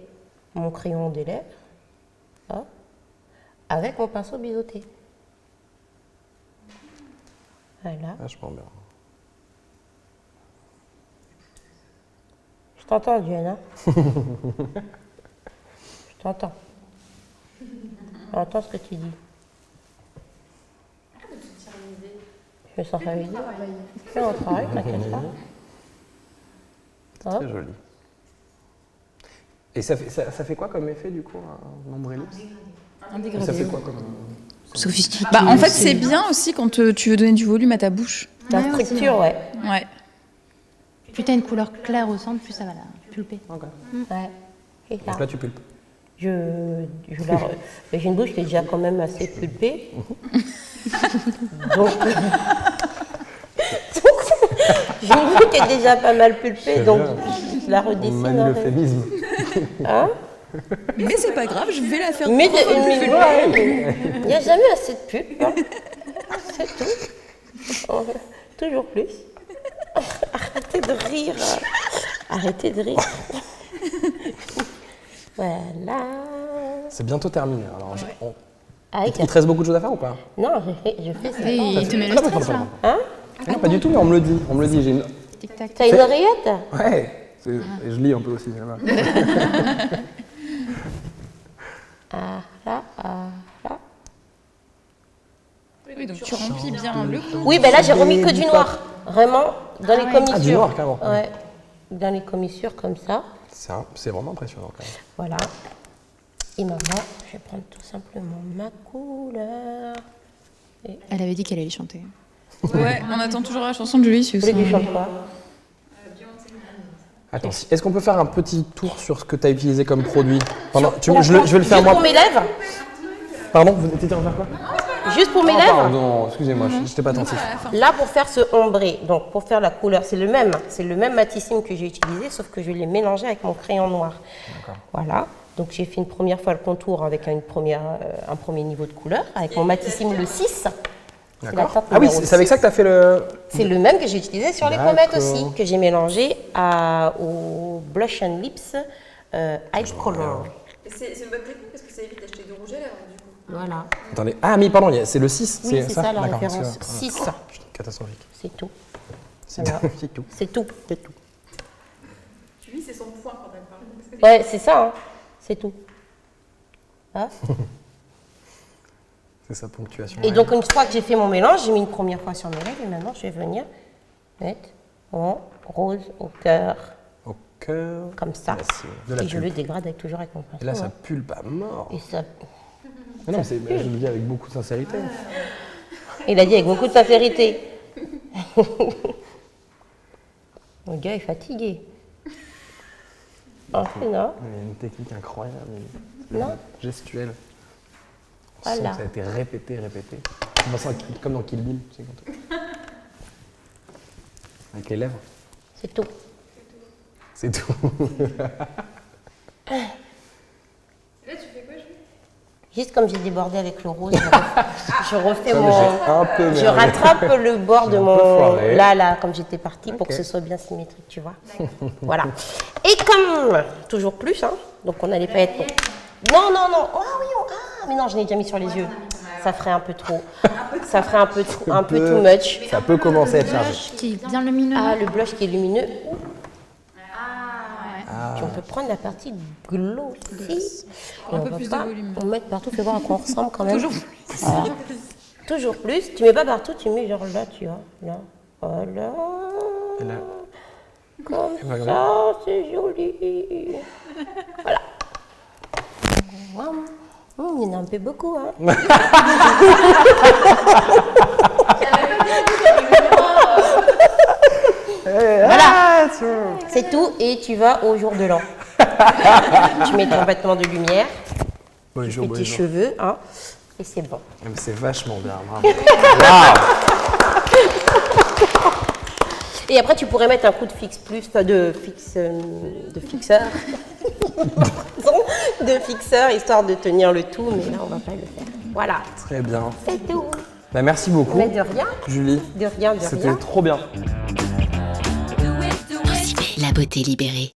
[SPEAKER 2] mon crayon des lèvres. Hop. Avec mon pinceau biseauté. Voilà.
[SPEAKER 1] Vachement bien.
[SPEAKER 2] Je t'entends, Diana. Je t'entends. J'entends ce que tu dis. Je me sens réalisée. Fais un travail, t'inquiète pas. Hop.
[SPEAKER 1] Très joli. Et ça fait quoi comme effet du coup, un ombre ellipse?
[SPEAKER 7] Un
[SPEAKER 1] Ça fait quoi comme...
[SPEAKER 5] Sophistiqué.
[SPEAKER 7] Bah, en fait, c'est bien aussi quand tu veux donner du volume à ta bouche.
[SPEAKER 2] La structure, ouais.
[SPEAKER 7] Ouais.
[SPEAKER 5] Plus t'as une couleur claire au centre, plus ça va la pulper.
[SPEAKER 1] Ok.
[SPEAKER 2] Ouais. C'est ça.
[SPEAKER 1] Donc là, tu pulpes.
[SPEAKER 2] J'ai une bouche qui est déjà quand même assez pulpée. Donc, j'ai une bouche qui est déjà pas mal pulpée, donc je la
[SPEAKER 1] On
[SPEAKER 2] redessine.
[SPEAKER 1] manie
[SPEAKER 2] en fait.
[SPEAKER 1] l'euphémisme.
[SPEAKER 2] Hein?
[SPEAKER 7] Mais c'est pas grave, je vais la faire.
[SPEAKER 2] Mais il n'y a jamais assez de pulpe. Hein. C'est tout. Toujours plus. Arrêtez de rire. Arrêtez de rire. Voilà.
[SPEAKER 1] C'est bientôt terminé. Alors,
[SPEAKER 2] Ah,
[SPEAKER 1] il te reste beaucoup de choses à faire ou pas?
[SPEAKER 2] non, je fais ça.
[SPEAKER 5] Et il te met le
[SPEAKER 1] Ah non,
[SPEAKER 5] stress
[SPEAKER 1] pardon,
[SPEAKER 5] là.
[SPEAKER 2] Hein?
[SPEAKER 1] Non, pas du tout, mais on me le dit. On me le dit. J'ai une...
[SPEAKER 5] Tic-tac.
[SPEAKER 2] T'as une oreillette?
[SPEAKER 1] Ouais. Et je lis un peu aussi. Voilà.
[SPEAKER 2] Ah là, ah là.
[SPEAKER 7] Oui, donc tu remplis bien le coup.
[SPEAKER 2] Oui, ben là j'ai remis que du noir. Vraiment, dans les commissions.
[SPEAKER 1] Ah, du noir, carrément.
[SPEAKER 2] Ouais. dans les commissures comme ça.
[SPEAKER 1] C'est vraiment impressionnant quand même.
[SPEAKER 2] Voilà. Et maintenant, je vais prendre tout simplement ma couleur.
[SPEAKER 5] Elle avait dit qu'elle allait chanter.
[SPEAKER 7] Ouais, on attend toujours la chanson de Julie.
[SPEAKER 2] Vous voulez que je chante quoi?
[SPEAKER 1] Attends, est-ce qu'on peut faire un petit tour sur ce que tu as utilisé comme produit je vais le faire
[SPEAKER 2] Juste
[SPEAKER 1] moi.
[SPEAKER 2] pour mes lèvres?
[SPEAKER 1] Pardon, vous étiez en faire quoi?
[SPEAKER 2] Juste pour mes lèvres?
[SPEAKER 1] Pardon, excusez-moi, je n'étais pas attentif.
[SPEAKER 2] Là, pour faire ce ombré, donc pour faire la couleur, c'est le même matissime que j'ai utilisé, sauf que je l'ai mélangé avec mon crayon noir. Voilà. Donc j'ai fait une première fois le contour avec un premier niveau de couleur, avec mon matissime le 6.
[SPEAKER 1] D'accord. Ah oui, c'est avec ça que tu as fait le...
[SPEAKER 2] C'est le même que j'ai utilisé sur les pommettes aussi, que j'ai mélangé au Blush and Lips Ice Color.
[SPEAKER 6] C'est une bonne technique parce que ça évite d'acheter du rouge à lèvres du coup.
[SPEAKER 2] Voilà.
[SPEAKER 1] Attendez, ah mais pardon, c'est le 6,
[SPEAKER 2] Oui, c'est ça la
[SPEAKER 1] D'accord,
[SPEAKER 2] référence.
[SPEAKER 1] parce que-
[SPEAKER 2] 6.
[SPEAKER 1] Catastrophique.
[SPEAKER 2] C'est tout.
[SPEAKER 1] C'est
[SPEAKER 2] Voilà.
[SPEAKER 1] c'est tout.
[SPEAKER 2] C'est tout. C'est tout.
[SPEAKER 6] Julie, c'est son point quand elle parle.
[SPEAKER 2] Ouais, c'est ça. Hein. C'est tout. Hein?
[SPEAKER 1] C'est sa ponctuation.
[SPEAKER 2] Et donc, une fois que j'ai fait mon mélange, j'ai mis une première fois sur mes lèvres et maintenant, je vais venir mettre mon rose au cœur,
[SPEAKER 1] Au cœur.
[SPEAKER 2] comme ça.
[SPEAKER 1] De la
[SPEAKER 2] Et je le
[SPEAKER 1] pulpe.
[SPEAKER 2] dégrade avec, toujours avec mon pinceau.
[SPEAKER 1] Et là, ça
[SPEAKER 2] hein.
[SPEAKER 1] pulpe à mort.
[SPEAKER 2] Et ça...
[SPEAKER 1] Mais non, mais je le dis avec beaucoup de sincérité.
[SPEAKER 2] Il a dit avec beaucoup de sincérité. Le gars est fatigué. Ah, c'est non.
[SPEAKER 1] Il y a une technique incroyable.
[SPEAKER 2] Non.
[SPEAKER 1] Gestuelle. On sent
[SPEAKER 2] Voilà.
[SPEAKER 1] que ça a été répété. On sent comme dans Kill Bill. Tu sais, quand avec les lèvres.
[SPEAKER 2] C'est tout.
[SPEAKER 1] C'est tout.
[SPEAKER 6] Là, tu fais quoi, Julie?
[SPEAKER 2] Juste comme j'ai débordé avec le rose, je refais
[SPEAKER 1] Ça, mais
[SPEAKER 2] mon...
[SPEAKER 1] j'ai un peu
[SPEAKER 2] Je
[SPEAKER 1] merdé.
[SPEAKER 2] rattrape le bord de
[SPEAKER 1] J'ai un peu
[SPEAKER 2] mon...
[SPEAKER 1] foiré.
[SPEAKER 2] Là, comme j'étais partie, pour que ce soit bien symétrique, tu vois. Voilà. Et comme... Toujours plus, hein. Donc on n'allait pas être... Non. Ah oui, mais non, je l'ai déjà mis sur les yeux. Ça ferait un peu trop. Ça ferait un peu too much.
[SPEAKER 1] Ça peut commencer à être chargé.
[SPEAKER 5] Qui est bien lumineux.
[SPEAKER 2] Ah, le blush qui est lumineux. Puis on peut prendre la partie glow aussi.
[SPEAKER 7] Un peu plus de volume.
[SPEAKER 2] On met partout, fais voir à quoi on ressemble quand même. Toujours plus. Voilà. Toujours plus. Tu mets pas partout, tu mets genre là, tu vois. Là. Voilà.
[SPEAKER 1] Et là,
[SPEAKER 2] Comme
[SPEAKER 1] voilà.
[SPEAKER 2] ça, c'est joli. Voilà. Il y en a un peu beaucoup, hein. Voilà. C'est tout et tu vas au jour de l'an. Tu mets ton vêtement de lumière,
[SPEAKER 1] bonjour,
[SPEAKER 2] tes cheveux, hein, et c'est bon.
[SPEAKER 1] C'est vachement bien, bravo.
[SPEAKER 2] Et après, tu pourrais mettre un coup de fixe plus, de fixeur, de fixeur, histoire de tenir le tout, mais là, on va pas le faire. Voilà,
[SPEAKER 1] Très bien.
[SPEAKER 2] c'est tout.
[SPEAKER 1] Bah, merci beaucoup,
[SPEAKER 2] Mais de rien,
[SPEAKER 1] Julie.
[SPEAKER 2] de rien, de
[SPEAKER 1] C'était
[SPEAKER 2] rien.
[SPEAKER 1] trop bien.
[SPEAKER 8] La beauté libérée.